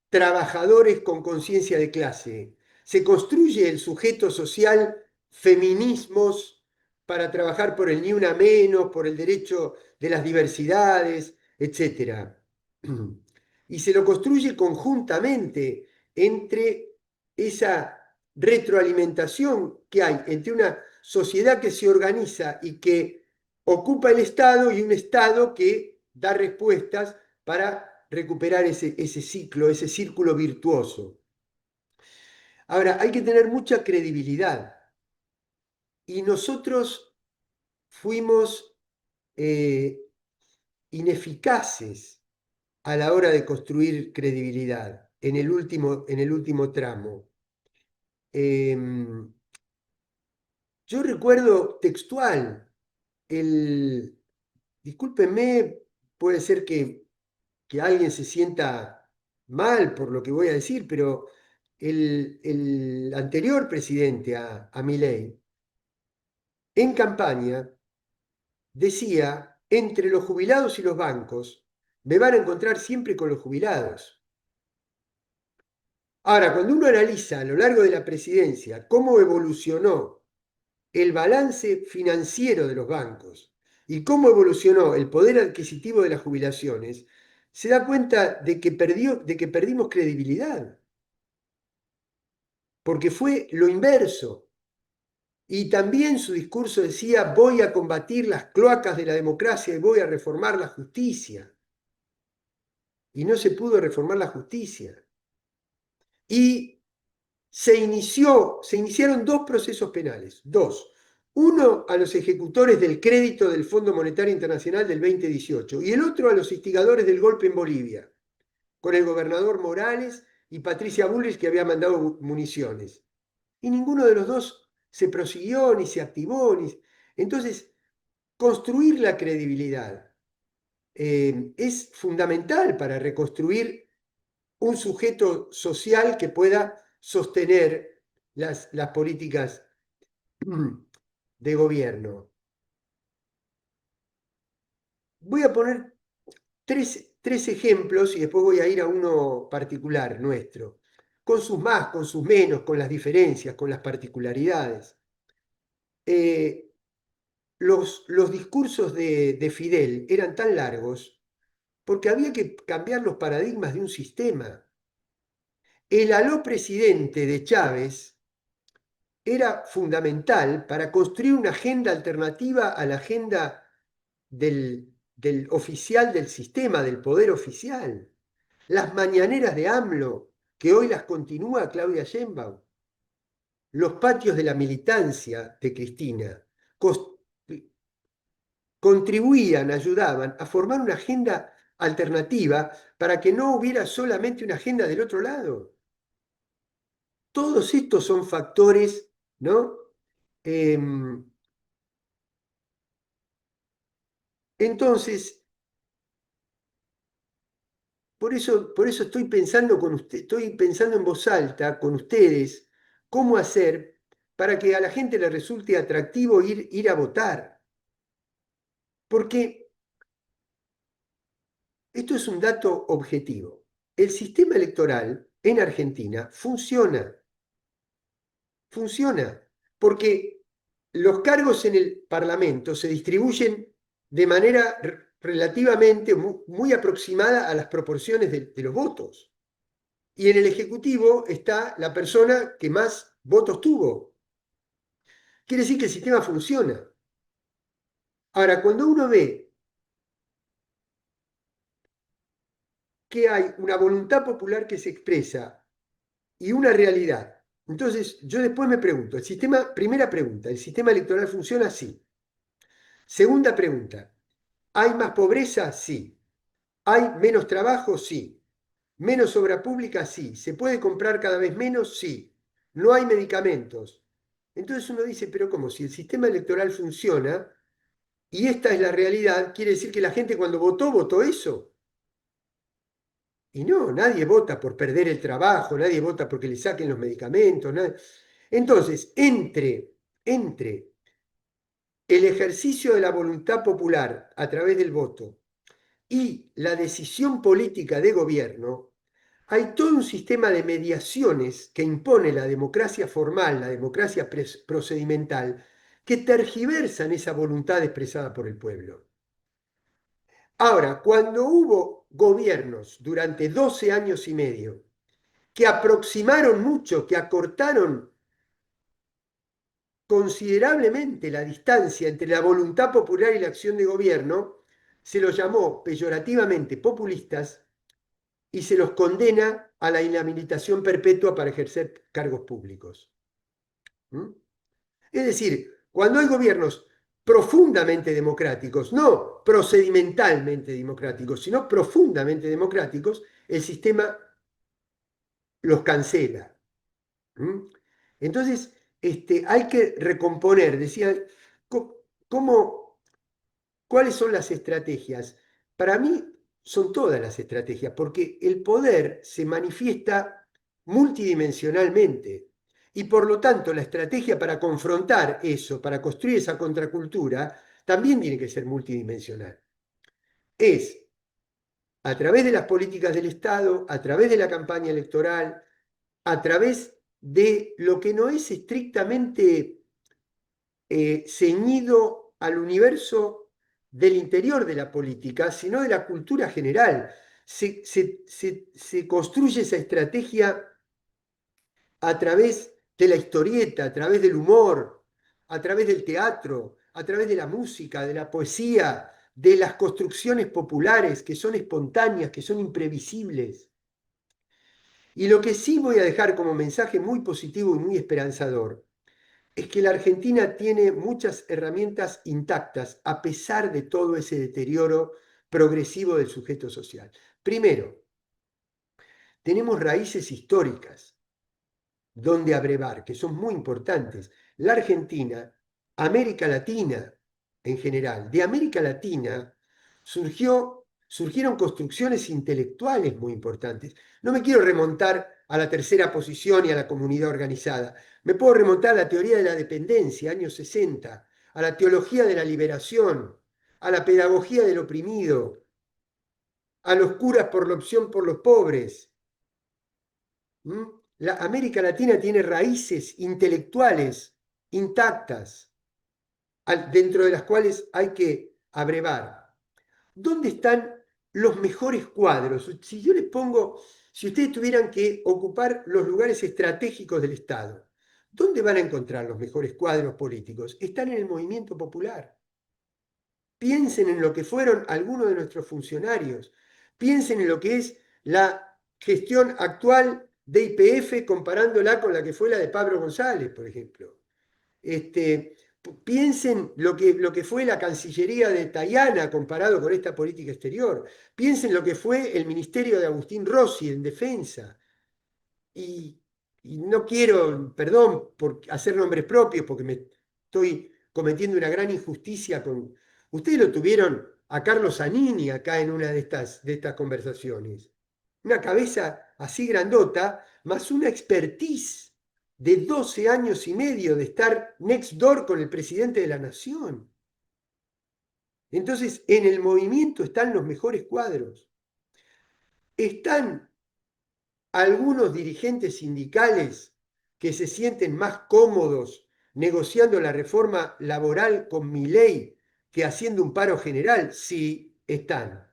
[SPEAKER 3] trabajadores con conciencia de clase. Se construye el sujeto social, feminismos para trabajar por el ni una menos, por el derecho de las diversidades, etc. Y se lo construye conjuntamente entre esa retroalimentación que hay entre una sociedad que se organiza y que ocupa el Estado y un Estado que da respuestas para recuperar ese ciclo, ese círculo virtuoso. Ahora, hay que tener mucha credibilidad y nosotros fuimos ineficaces a la hora de construir credibilidad en el último tramo. Yo recuerdo textual, discúlpenme, puede ser que alguien se sienta mal por lo que voy a decir, pero el anterior presidente a Milei, en campaña, decía, entre los jubilados y los bancos, me van a encontrar siempre con los jubilados. Ahora, cuando uno analiza a lo largo de la presidencia cómo evolucionó el balance financiero de los bancos y cómo evolucionó el poder adquisitivo de las jubilaciones, se da cuenta de que perdimos credibilidad, porque fue lo inverso. Y también su discurso decía, voy a combatir las cloacas de la democracia y voy a reformar la justicia. Y no se pudo reformar la justicia. Y se iniciaron dos procesos penales, dos. Uno a los ejecutores del crédito del Fondo Monetario Internacional del 2018 y el otro a los instigadores del golpe en Bolivia, con el gobernador Morales y Patricia Bullrich que había mandado municiones. Y ninguno de los dos se prosiguió, ni se activó. Entonces, construir la credibilidad es fundamental para reconstruir un sujeto social que pueda sostener las políticas de gobierno. Voy a poner tres ejemplos y después voy a ir a uno particular nuestro, con sus más, con sus menos, con las diferencias, con las particularidades. Los discursos de Fidel eran tan largos porque había que cambiar los paradigmas de un sistema. El aló presidente de Chávez era fundamental para construir una agenda alternativa a la agenda del oficial del sistema, del poder oficial. Las mañaneras de AMLO, que hoy las continúa Claudia Sheinbaum. Los patios de la militancia de Cristina contribuían, ayudaban a formar una agenda alternativa para que no hubiera solamente una agenda del otro lado. Todos estos son factores, ¿no? Entonces, por eso estoy pensando estoy pensando en voz alta con ustedes cómo hacer para que a la gente le resulte atractivo ir a votar. Porque esto es un dato objetivo. El sistema electoral en Argentina funciona. Funciona. Porque los cargos en el Parlamento se distribuyen de manera relativamente muy aproximada a las proporciones de los votos. Y en el Ejecutivo está la persona que más votos tuvo. Quiere decir que el sistema funciona. Ahora, cuando uno ve que hay una voluntad popular que se expresa y una realidad, entonces yo después me pregunto, primera pregunta, ¿el sistema electoral funciona? Sí. Segunda pregunta, ¿hay más pobreza? Sí. ¿Hay menos trabajo? Sí. ¿Menos obra pública? Sí. ¿Se puede comprar cada vez menos? Sí. ¿No hay medicamentos? Entonces uno dice, pero ¿cómo? Si el sistema electoral funciona y esta es la realidad, quiere decir que la gente cuando votó eso. Y no, nadie vota por perder el trabajo, nadie vota porque le saquen los medicamentos. Entonces, entre el ejercicio de la voluntad popular a través del voto y la decisión política de gobierno, hay todo un sistema de mediaciones que impone la democracia formal, la democracia procedimental, que tergiversan esa voluntad expresada por el pueblo. Ahora, cuando hubo gobiernos durante 12 años y medio que aproximaron mucho, que acortaron considerablemente la distancia entre la voluntad popular y la acción de gobierno, se los llamó peyorativamente populistas y se los condena a la inhabilitación perpetua para ejercer cargos públicos. ¿Mm? Es decir, cuando hay gobiernos profundamente democráticos, no procedimentalmente democráticos, sino profundamente democráticos, el sistema los cancela. ¿Mm? Entonces, hay que recomponer, decía, ¿cómo, ¿cuáles son las estrategias? Para mí son todas las estrategias, porque el poder se manifiesta multidimensionalmente y por lo tanto la estrategia para confrontar eso, para construir esa contracultura, también tiene que ser multidimensional. Es a través de las políticas del Estado, a través de la campaña electoral, a través de lo que no es estrictamente ceñido al universo del interior de la política, sino de la cultura general. Se construye esa estrategia a través de la historieta, a través del humor, a través del teatro, a través de la música, de la poesía, de las construcciones populares que son espontáneas, que son imprevisibles. Y lo que sí voy a dejar como mensaje muy positivo y muy esperanzador es que la Argentina tiene muchas herramientas intactas a pesar de todo ese deterioro progresivo del sujeto social. Primero, tenemos raíces históricas donde abrevar, que son muy importantes. La Argentina, América Latina en general, de América Latina surgieron construcciones intelectuales muy importantes. No me quiero remontar a la tercera posición y a la comunidad organizada. Me puedo remontar a la teoría de la dependencia, años 60, a la teología de la liberación, a la pedagogía del oprimido, a los curas por la opción por los pobres. La América Latina tiene raíces intelectuales intactas, dentro de las cuales hay que abrevar. ¿Dónde están los mejores cuadros? Si yo les pongo, si ustedes tuvieran que ocupar los lugares estratégicos del Estado, ¿dónde van a encontrar los mejores cuadros políticos? Están en el movimiento popular. Piensen en lo que fueron algunos de nuestros funcionarios. Piensen en lo que es la gestión actual de YPF comparándola con la que fue la de Pablo González, por ejemplo. Piensen lo que fue la Cancillería de Tayana comparado con esta política exterior. Piensen lo que fue el Ministerio de Agustín Rossi en defensa. Y, y no quiero, perdón por hacer nombres propios, porque me estoy cometiendo una gran injusticia con... Ustedes lo tuvieron a Carlos Zanini acá en una de estas conversaciones. Una cabeza así grandota, más una expertise de 12 años y medio de estar next door con el presidente de la nación. Entonces, en el movimiento están los mejores cuadros. Están algunos dirigentes sindicales que se sienten más cómodos negociando la reforma laboral con Milei que haciendo un paro general, sí, están.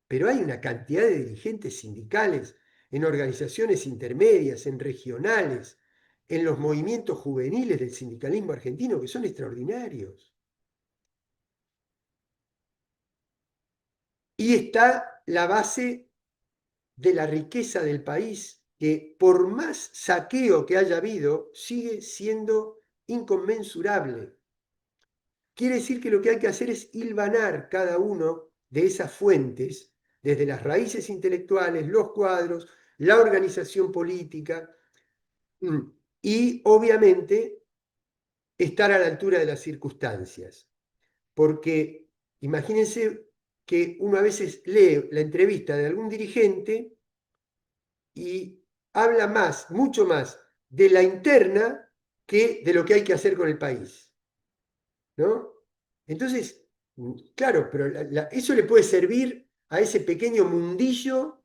[SPEAKER 3] Pero hay una cantidad de dirigentes sindicales en organizaciones intermedias, en regionales, en los movimientos juveniles del sindicalismo argentino que son extraordinarios. Y está la base de la riqueza del país, que por más saqueo que haya habido, sigue siendo inconmensurable. Quiere decir que lo que hay que hacer es hilvanar cada uno de esas fuentes, desde las raíces intelectuales, los cuadros, la organización política, y obviamente estar a la altura de las circunstancias. Porque imagínense que uno a veces lee la entrevista de algún dirigente y habla más, mucho más de la interna que de lo que hay que hacer con el país. ¿No? Entonces, claro, pero eso le puede servir a ese pequeño mundillo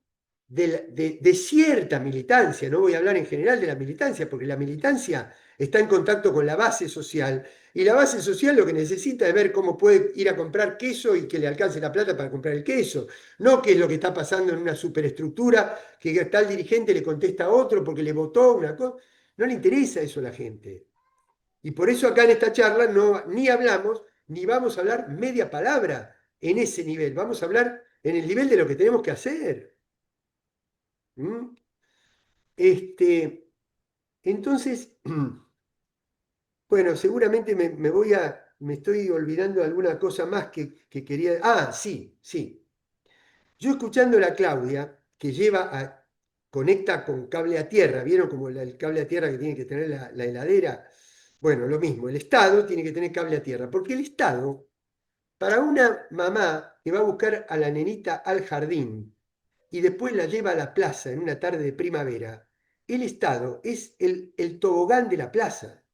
[SPEAKER 3] de cierta militancia, no voy a hablar en general de la militancia, porque la militancia está en contacto con la base social, y la base social lo que necesita es ver cómo puede ir a comprar queso y que le alcance la plata para comprar el queso, no qué es lo que está pasando en una superestructura, que tal dirigente le contesta a otro porque le votó una cosa. No le interesa eso a la gente. Y por eso acá en esta charla no, ni hablamos, ni vamos a hablar media palabra en ese nivel, vamos a hablar en el nivel de lo que tenemos que hacer. ¿Mm? Entonces, bueno, seguramente me estoy olvidando de alguna cosa más que quería. Ah, sí, sí. Yo escuchando a la Claudia, que conecta con cable a tierra, ¿vieron como el cable a tierra que tiene que tener la heladera? Bueno, lo mismo, el Estado tiene que tener cable a tierra, porque el Estado, para una mamá que va a buscar a la nenita al jardín y después la lleva a la plaza en una tarde de primavera, el Estado es el tobogán de la plaza.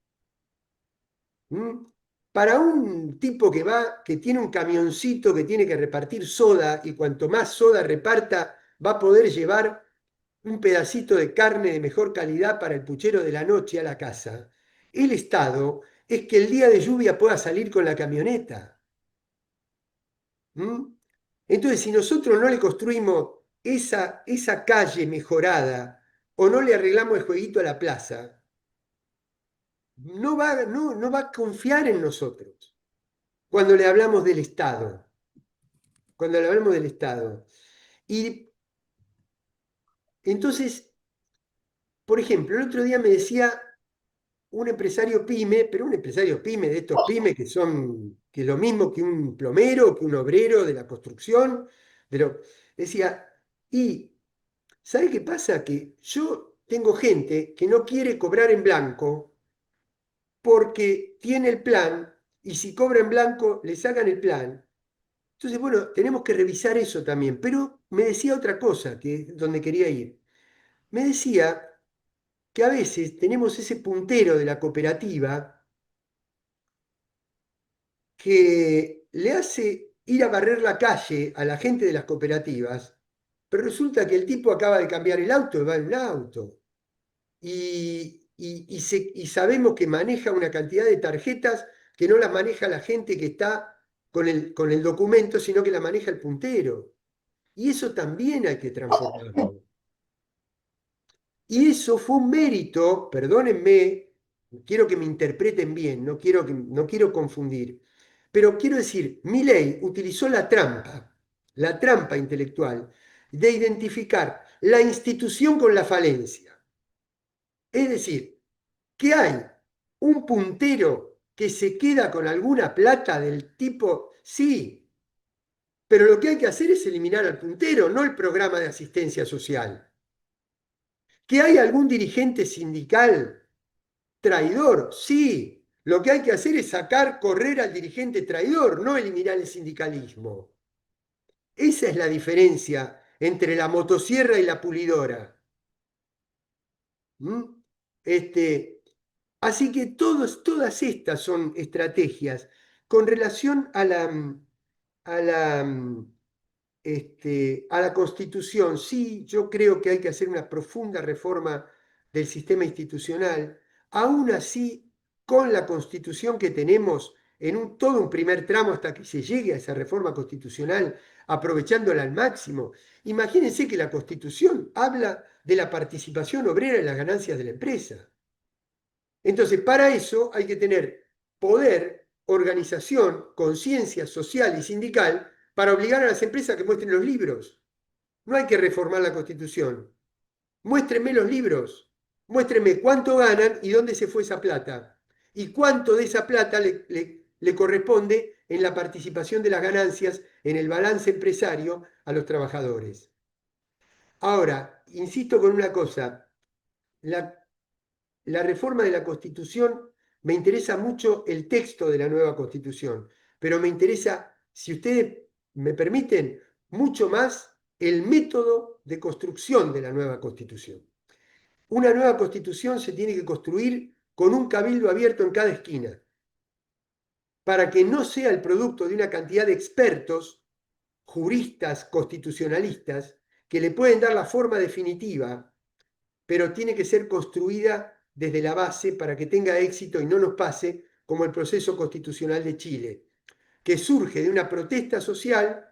[SPEAKER 3] ¿Mm? Para un tipo que tiene un camioncito que tiene que repartir soda y cuanto más soda reparta, va a poder llevar un pedacito de carne de mejor calidad para el puchero de la noche a la casa. El Estado es que el día de lluvia pueda salir con la camioneta. ¿Mm? Entonces, si nosotros no le construimos esa calle mejorada o no le arreglamos el jueguito a la plaza, no va a confiar en nosotros cuando le hablamos del Estado. Cuando le hablamos del Estado. Y entonces, por ejemplo, el otro día me decía un empresario pyme, pero un empresario pyme de estos pymes que es lo mismo que un plomero, que un obrero de la construcción, pero decía, y ¿sabe qué pasa? Que yo tengo gente que no quiere cobrar en blanco porque tiene el plan y si cobra en blanco le sacan el plan. Entonces, bueno, tenemos que revisar eso también. Pero me decía otra cosa, que es donde quería ir. Me decía que a veces tenemos ese puntero de la cooperativa que le hace ir a barrer la calle a la gente de las cooperativas, pero resulta que el tipo acaba de cambiar el auto y va en un auto. Y sabemos que maneja una cantidad de tarjetas que no las maneja la gente que está con el documento, sino que la maneja el puntero. Y eso también hay que transformarlo. Y eso fue un mérito, perdónenme, quiero que me interpreten bien, no quiero confundir, pero quiero decir, Milei utilizó la trampa intelectual, de identificar la institución con la falencia. Es decir, que hay un puntero que se queda con alguna plata del tipo, sí, pero lo que hay que hacer es eliminar al puntero, no el programa de asistencia social. ¿Que hay algún dirigente sindical traidor? Sí. Lo que hay que hacer es correr al dirigente traidor, no eliminar el sindicalismo. Esa es la diferencia entre la motosierra y la pulidora. ¿Mm? Así que todas estas son estrategias con relación a a la Constitución. Sí, yo creo que hay que hacer una profunda reforma del sistema institucional. Aún así, con la Constitución que tenemos en todo un primer tramo hasta que se llegue a esa reforma constitucional, aprovechándola al máximo. Imagínense que la Constitución habla de la participación obrera en las ganancias de la empresa. Entonces, para eso hay que tener poder, organización, conciencia social y sindical para obligar a las empresas a que muestren los libros. No hay que reformar la Constitución. Muéstrenme los libros. Muéstrenme cuánto ganan y dónde se fue esa plata. Y cuánto de esa plata le corresponde en la participación de las ganancias en el balance empresario a los trabajadores. Ahora, insisto con una cosa. La reforma de la Constitución, me interesa mucho el texto de la nueva Constitución, pero me interesa, si ustedes me permiten, mucho más el método de construcción de la nueva Constitución. Una nueva Constitución se tiene que construir con un cabildo abierto en cada esquina, para que no sea el producto de una cantidad de expertos, juristas, constitucionalistas, que le pueden dar la forma definitiva, pero tiene que ser construida desde la base para que tenga éxito y no nos pase como el proceso constitucional de Chile, que surge de una protesta social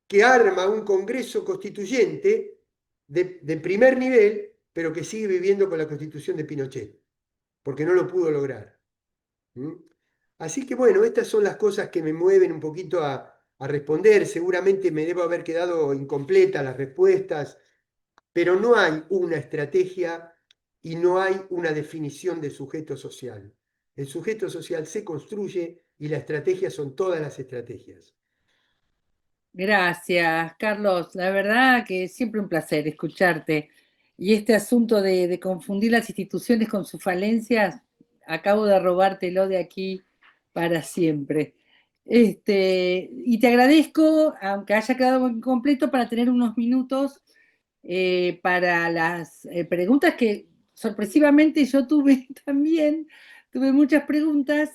[SPEAKER 3] que arma un Congreso constituyente de primer nivel, pero que sigue viviendo con la constitución de Pinochet, porque no lo pudo lograr. ¿Mm? Así que bueno, estas son las cosas que me mueven un poquito a responder. Seguramente me debo haber quedado incompleta las respuestas, pero no hay una estrategia y no hay una definición de sujeto social. El sujeto social se construye y la estrategia son todas las estrategias.
[SPEAKER 1] Gracias, Carlos. La verdad que es siempre un placer escucharte. Y este asunto de confundir las instituciones con sus falencias, acabo de robártelo de aquí para siempre. Y te agradezco, aunque haya quedado incompleto, para tener unos minutos para las preguntas que sorpresivamente yo tuve también. Tuve muchas preguntas.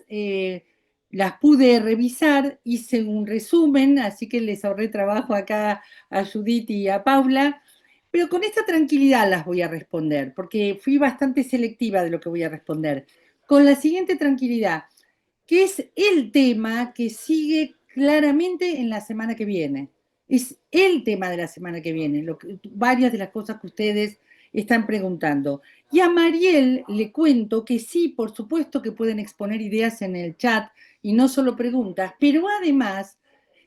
[SPEAKER 1] Las pude revisar, hice un resumen, así que les ahorré trabajo acá a Judith y a Paula, pero con esta tranquilidad las voy a responder, porque fui bastante selectiva de lo que voy a responder. Con la siguiente tranquilidad, que es el tema que sigue claramente en la semana que viene. Es el tema de la semana que viene, varias de las cosas que ustedes están preguntando. Y a Mariel le cuento que sí, por supuesto que pueden exponer ideas en el chat, y no solo preguntas, pero además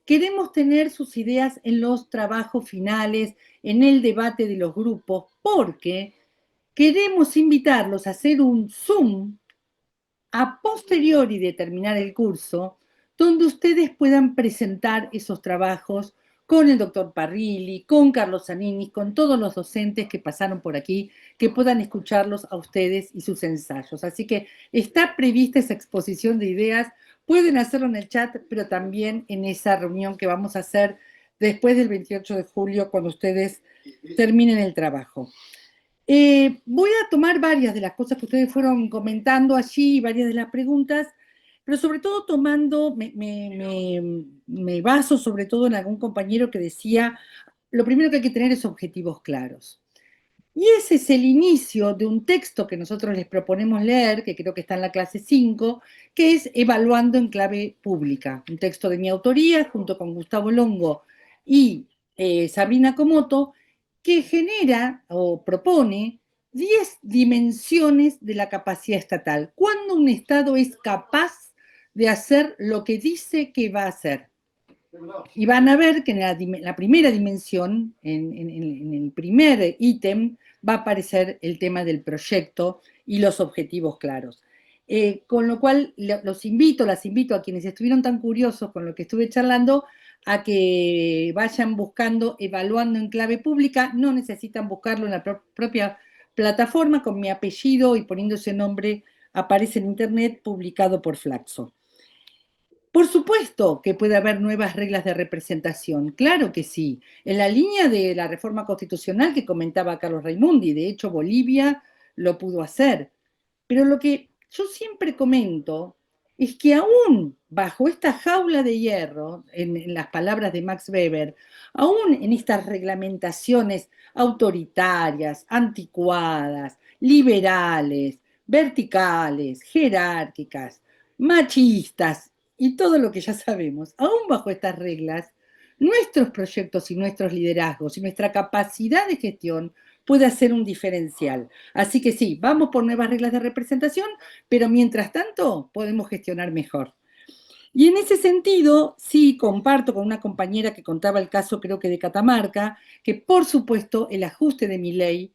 [SPEAKER 1] queremos tener sus ideas en los trabajos finales, en el debate de los grupos, porque queremos invitarlos a hacer un Zoom a posteriori de terminar el curso, donde ustedes puedan presentar esos trabajos con el doctor Parrilli, con Carlos Zanini, con todos los docentes que pasaron por aquí, que puedan escucharlos a ustedes y sus ensayos. Así que está prevista esa exposición de ideas. Pueden hacerlo en el chat, pero también en esa reunión que vamos a hacer después del 28 de julio, cuando ustedes terminen el trabajo. Voy a tomar varias de las cosas que ustedes fueron comentando allí, varias de las preguntas, pero sobre todo tomando, me baso sobre todo en algún compañero que decía, lo primero que hay que tener es objetivos claros. Y ese es el inicio de un texto que nosotros les proponemos leer, que creo que está en la clase 5, que es Evaluando en clave pública, un texto de mi autoría, junto con Gustavo Longo y Sabrina Comoto, que genera o propone 10 dimensiones de la capacidad estatal. ¿Cuándo un Estado es capaz de hacer lo que dice que va a hacer? Y van a ver que en la primera dimensión, en el primer ítem, va a aparecer el tema del proyecto y los objetivos claros. Con lo cual, las invito a quienes estuvieron tan curiosos con lo que estuve charlando, a que vayan buscando, evaluando en clave pública. No necesitan buscarlo en la propia plataforma, con mi apellido y poniendo ese nombre, aparece en internet, publicado por Flaxo. Por supuesto que puede haber nuevas reglas de representación, claro que sí, en la línea de la reforma constitucional que comentaba Carlos Raimundi. De hecho, Bolivia lo pudo hacer. Pero lo que yo siempre comento es que aún bajo esta jaula de hierro, en las palabras de Max Weber, aún en estas reglamentaciones autoritarias, anticuadas, liberales, verticales, jerárquicas, machistas y todo lo que ya sabemos, aún bajo estas reglas, nuestros proyectos y nuestros liderazgos y nuestra capacidad de gestión puede hacer un diferencial. Así que sí, vamos por nuevas reglas de representación, pero mientras tanto podemos gestionar mejor. Y en ese sentido, sí, comparto con una compañera que contaba el caso, creo que de Catamarca, que por supuesto el ajuste de mi ley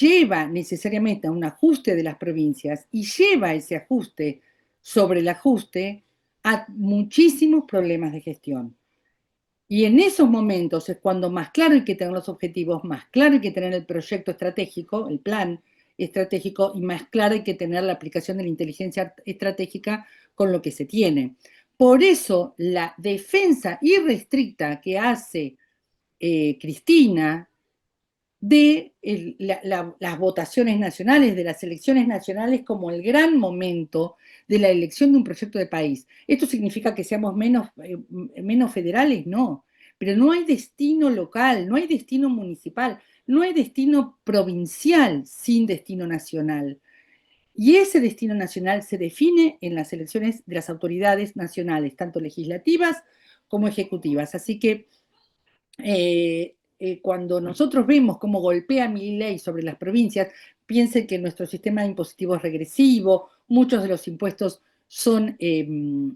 [SPEAKER 1] lleva necesariamente a un ajuste de las provincias y lleva ese ajuste sobre el ajuste a muchísimos problemas de gestión. Y en esos momentos es cuando más claro hay que tener los objetivos, más claro hay que tener el proyecto estratégico, el plan estratégico, y más claro hay que tener la aplicación de la inteligencia estratégica con lo que se tiene. Por eso la defensa irrestricta que hace Cristina de las votaciones nacionales, de las elecciones nacionales como el gran momento de la elección de un proyecto de país. ¿Esto significa que seamos menos federales? No. pero no hay destino local, no hay destino municipal, no hay destino provincial sin destino nacional. Y ese destino nacional se define en las elecciones de las autoridades nacionales, tanto legislativas como ejecutivas. Así que cuando nosotros vemos cómo golpea Milei sobre las provincias, piensen que nuestro sistema impositivo es regresivo, muchos de los impuestos son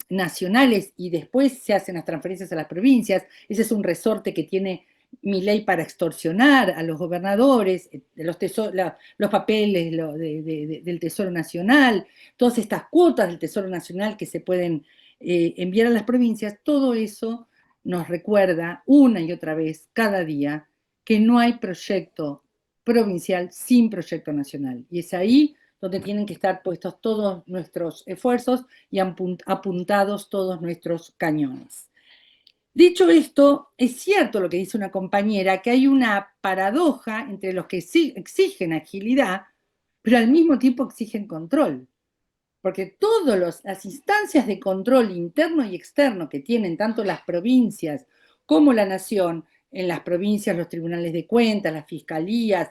[SPEAKER 1] nacionales y después se hacen las transferencias a las provincias. Ese es un resorte que tiene Milei para extorsionar a los gobernadores, los papeles del Tesoro Nacional, todas estas cuotas del Tesoro Nacional que se pueden enviar a las provincias, todo eso nos recuerda una y otra vez, cada día, que no hay proyecto provincial sin proyecto nacional. Y es ahí donde tienen que estar puestos todos nuestros esfuerzos y apuntados todos nuestros cañones. Dicho esto, es cierto lo que dice una compañera, que hay una paradoja entre los que exigen agilidad, pero al mismo tiempo exigen control. Porque todas las instancias de control interno y externo que tienen tanto las provincias como la nación, en las provincias los tribunales de cuentas, las fiscalías,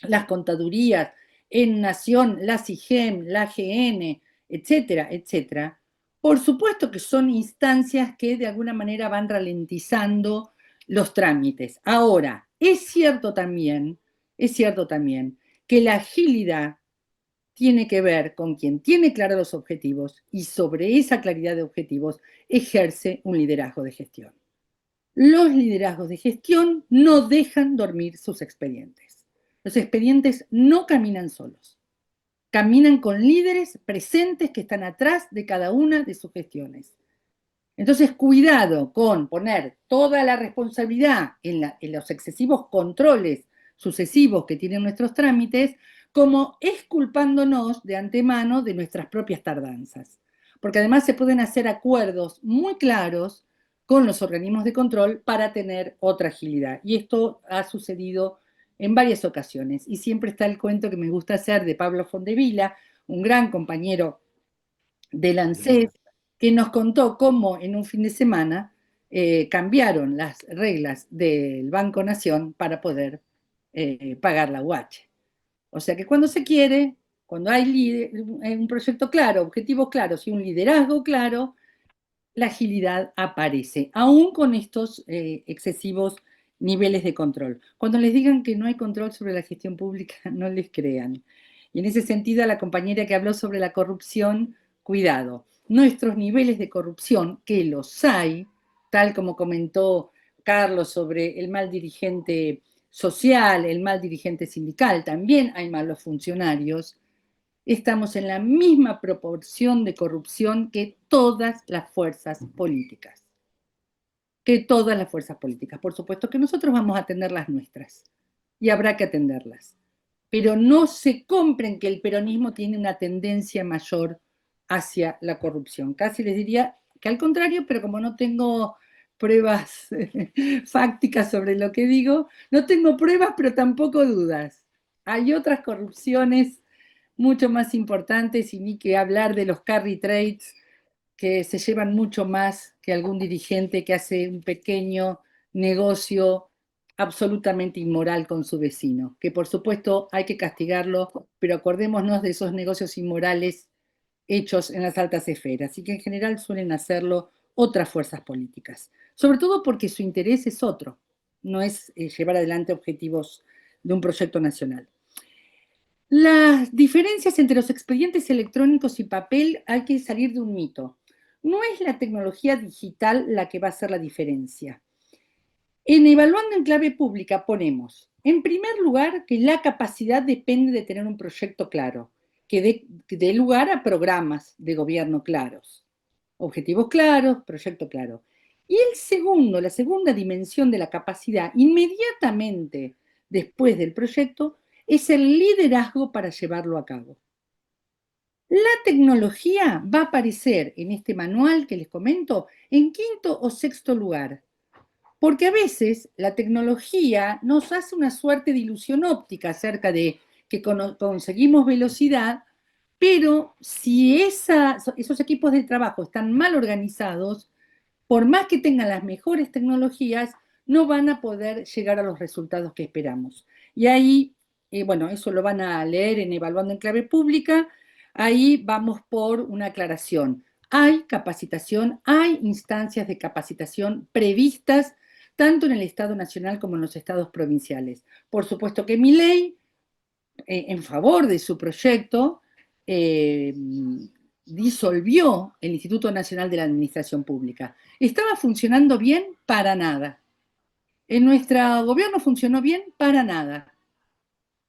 [SPEAKER 1] las contadurías, en nación la CIGEM, la AGN, etcétera, etcétera, por supuesto que son instancias que de alguna manera van ralentizando los trámites. Ahora, es cierto también que la agilidad tiene que ver con quien tiene claros los objetivos y sobre esa claridad de objetivos ejerce un liderazgo de gestión. Los liderazgos de gestión no dejan dormir sus expedientes. Los expedientes no caminan solos. Caminan con líderes presentes que están atrás de cada una de sus gestiones. Entonces, cuidado con poner toda la responsabilidad en los excesivos controles sucesivos que tienen nuestros trámites, como exculpándonos de antemano de nuestras propias tardanzas. Porque además se pueden hacer acuerdos muy claros con los organismos de control para tener otra agilidad. Y esto ha sucedido en varias ocasiones. Y siempre está el cuento que me gusta hacer de Pablo Fondevila, un gran compañero del ANSES, que nos contó cómo en un fin de semana cambiaron las reglas del Banco Nación para poder pagar la UH. O sea que cuando se quiere, cuando hay un proyecto claro, objetivos claros y un liderazgo claro, la agilidad aparece, aún con estos excesivos niveles de control. Cuando les digan que no hay control sobre la gestión pública, no les crean. Y en ese sentido, a la compañera que habló sobre la corrupción, cuidado. Nuestros niveles de corrupción, que los hay, tal como comentó Carlos sobre el mal dirigente social, el mal dirigente sindical, también hay malos funcionarios, estamos en la misma proporción de corrupción que todas las fuerzas políticas. Por supuesto que nosotros vamos a atender las nuestras y habrá que atenderlas. Pero no se compren que el peronismo tiene una tendencia mayor hacia la corrupción. Casi les diría que al contrario, pero como no tengo pruebas fácticas sobre lo que digo, no tengo pruebas, pero tampoco dudas. Hay otras corrupciones mucho más importantes y ni que hablar de los carry trades que se llevan mucho más que algún dirigente que hace un pequeño negocio absolutamente inmoral con su vecino, que por supuesto hay que castigarlo, pero acordémonos de esos negocios inmorales hechos en las altas esferas y que en general suelen hacerlo otras fuerzas políticas, sobre todo porque su interés es otro, no es llevar adelante objetivos de un proyecto nacional. Las diferencias entre los expedientes electrónicos y papel hay que salir de un mito. No es la tecnología digital la que va a hacer la diferencia. En Evaluando en Clave Pública ponemos, en primer lugar, que la capacidad depende de tener un proyecto claro, que dé lugar a programas de gobierno claros, objetivos claros, proyecto claro. Y la segunda dimensión de la capacidad, inmediatamente después del proyecto, es el liderazgo para llevarlo a cabo. La tecnología va a aparecer en este manual que les comento en quinto o sexto lugar, porque a veces la tecnología nos hace una suerte de ilusión óptica acerca de que conseguimos velocidad, pero si esos equipos de trabajo están mal organizados, por más que tengan las mejores tecnologías, no van a poder llegar a los resultados que esperamos. Y ahí, bueno, eso lo van a leer en Evaluando en Clave Pública, ahí vamos por una aclaración. Hay capacitación, hay instancias de capacitación previstas tanto en el Estado Nacional como en los estados provinciales. Por supuesto que mi ley, en favor de su proyecto, disolvió el Instituto Nacional de la Administración Pública. ¿Estaba funcionando bien? Para nada. En nuestro gobierno funcionó bien para nada.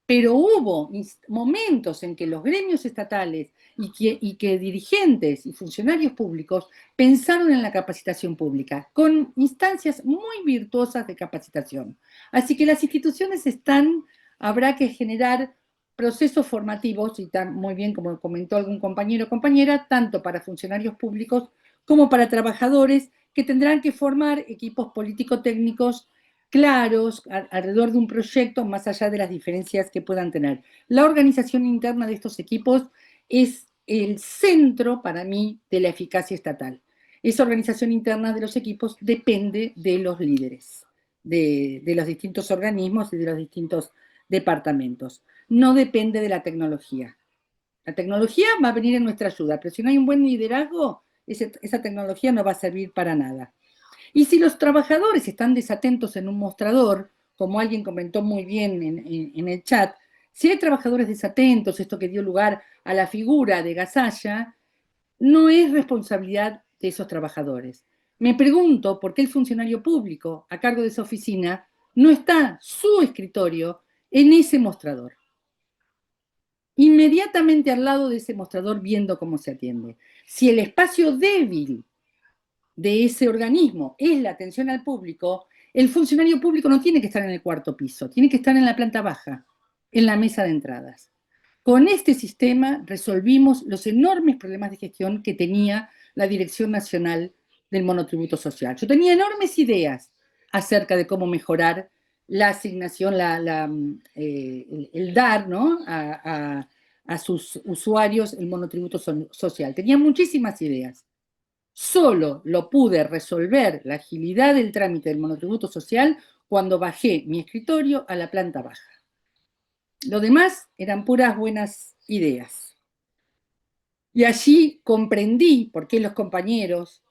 [SPEAKER 1] Pero hubo momentos en que los gremios estatales y que dirigentes y funcionarios públicos pensaron en la capacitación pública, con instancias muy virtuosas de capacitación. Así que las instituciones habrá que generar procesos formativos, y está muy bien como comentó algún compañero o compañera, tanto para funcionarios públicos como para trabajadores que tendrán que formar equipos político-técnicos claros alrededor de un proyecto más allá de las diferencias que puedan tener. La organización interna de estos equipos es el centro para mí de la eficacia estatal. Esa organización interna de los equipos depende de los líderes, de los distintos organismos y de los distintos departamentos. No depende de la tecnología. La tecnología va a venir en nuestra ayuda, pero si no hay un buen liderazgo, esa tecnología no va a servir para nada. Y si los trabajadores están desatentos en un mostrador, como alguien comentó muy bien en el chat, si hay trabajadores desatentos, esto que dio lugar a la figura de Gasalla, no es responsabilidad de esos trabajadores. Me pregunto por qué el funcionario público a cargo de esa oficina no está su escritorio en ese mostrador. Inmediatamente al lado de ese mostrador viendo cómo se atiende. Si el espacio débil de ese organismo es la atención al público, el funcionario público no tiene que estar en el cuarto piso, tiene que estar en la planta baja, en la mesa de entradas. Con este sistema resolvimos los enormes problemas de gestión que tenía la Dirección Nacional del Monotributo Social. Yo tenía enormes ideas acerca de cómo mejorar la asignación, el dar, ¿no?, a sus usuarios el monotributo social. Tenía muchísimas ideas. Solo lo pude resolver la agilidad del trámite del monotributo social cuando bajé mi escritorio a la planta baja. Lo demás eran puras buenas ideas. Y allí comprendí por qué los compañeros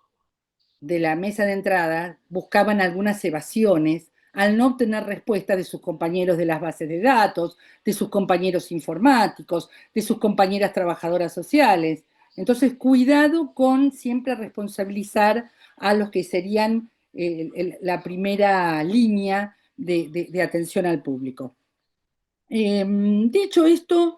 [SPEAKER 1] de la mesa de entrada buscaban algunas evasiones al no obtener respuesta de sus compañeros de las bases de datos, de sus compañeros informáticos, de sus compañeras trabajadoras sociales. Entonces, cuidado con siempre responsabilizar a los que serían la primera línea de atención al público. Dicho esto,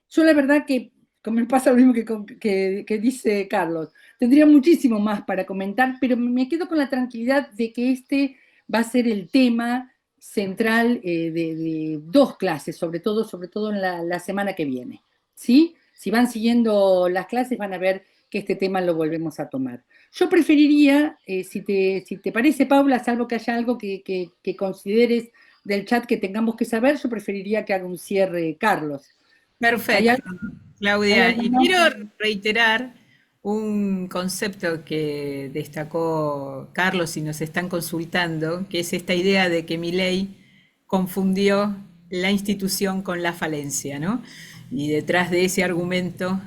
[SPEAKER 1] yo la verdad que, como me pasa lo mismo que dice Carlos, tendría muchísimo más para comentar, pero me quedo con la tranquilidad de que este va a ser el tema central de dos clases, sobre todo en la semana que viene. ¿Sí? Si van siguiendo las clases van a ver que este tema lo volvemos a tomar. Yo preferiría, si te parece, Paula, salvo que haya algo que consideres del chat que tengamos que saber, yo preferiría que haga un cierre Carlos. ¿Hay,
[SPEAKER 2] Perfecto,
[SPEAKER 1] hay
[SPEAKER 2] Claudia. Y
[SPEAKER 1] alguna?
[SPEAKER 2] quiero reiterar un concepto que destacó Carlos y nos están consultando, que es esta idea de que Milei confundió la institución con la falencia, ¿no? Y detrás de ese argumento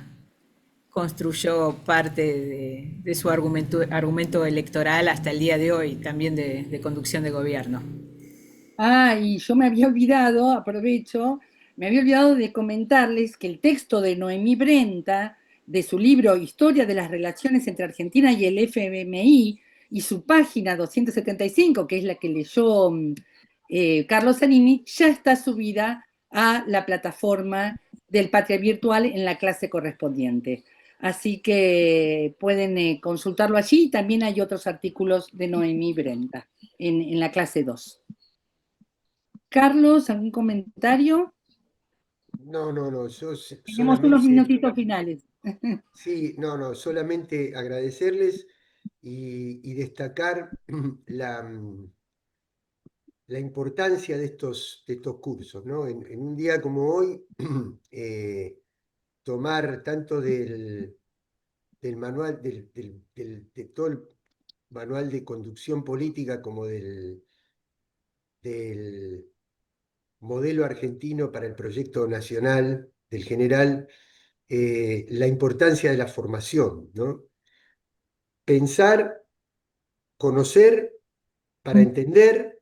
[SPEAKER 2] construyó parte de su argumento electoral hasta el día de hoy, también de conducción de gobierno.
[SPEAKER 1] Y yo me había olvidado, aprovecho, me había olvidado de comentarles que el texto de Noemí Brenta, de su libro Historia de las relaciones entre Argentina y el FMI, y su página 275, que es la que leyó Carlos Zanini, ya está subida a la plataforma del Patria Virtual en la clase correspondiente. Así que pueden consultarlo allí. También hay otros artículos de Noemí Brenta en la clase 2. Carlos, ¿algún comentario?
[SPEAKER 3] No, yo
[SPEAKER 1] Tenemos unos
[SPEAKER 3] solamente,
[SPEAKER 1] minutitos finales.
[SPEAKER 3] sí, no, solamente agradecerles y destacar la importancia de estos cursos, ¿no? En un día como hoy, tomar tanto del manual, de todo manual de conducción política como del modelo argentino para el proyecto nacional del general, la importancia de la formación, ¿no? Pensar, conocer para entender,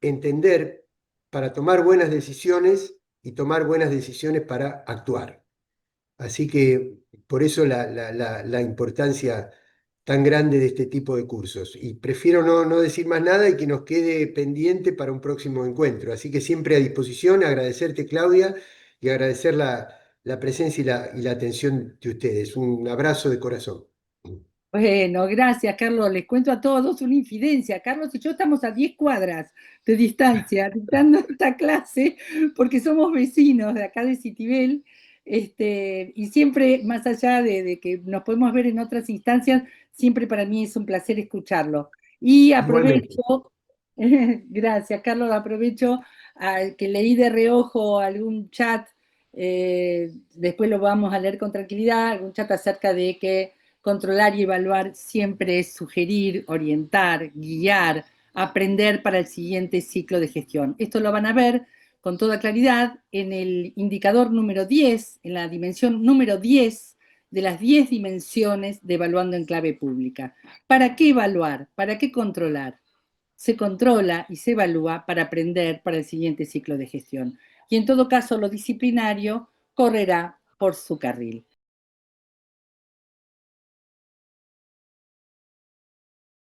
[SPEAKER 3] entender para tomar buenas decisiones y tomar buenas decisiones para actuar. Así que por eso la importancia tan grande de este tipo de cursos. Y prefiero no decir más nada y que nos quede pendiente para un próximo encuentro. Así que siempre a disposición, agradecerte, Claudia, y agradecer la presencia y la atención de ustedes. Un abrazo de corazón.
[SPEAKER 1] Bueno, gracias, Carlos. Les cuento a todos una infidencia. Carlos y yo estamos a 10 cuadras de distancia dictando esta clase porque somos vecinos de acá de Citibel. Y siempre, más allá de que nos podemos ver en otras instancias, siempre para mí es un placer escucharlo. Y
[SPEAKER 3] Igualmente.
[SPEAKER 1] aprovecho, gracias, Carlos, aprovecho que leí de reojo algún chat, después lo vamos a leer con tranquilidad, algún chat acerca de que controlar y evaluar siempre es sugerir, orientar, guiar, aprender para el siguiente ciclo de gestión. Esto lo van a ver con toda claridad en el indicador número 10, en la dimensión número 10 de las 10 dimensiones de evaluando en clave pública. ¿Para qué evaluar? ¿Para qué controlar? Se controla y se evalúa para aprender para el siguiente ciclo de gestión. Y en todo caso, lo disciplinario correrá por su carril.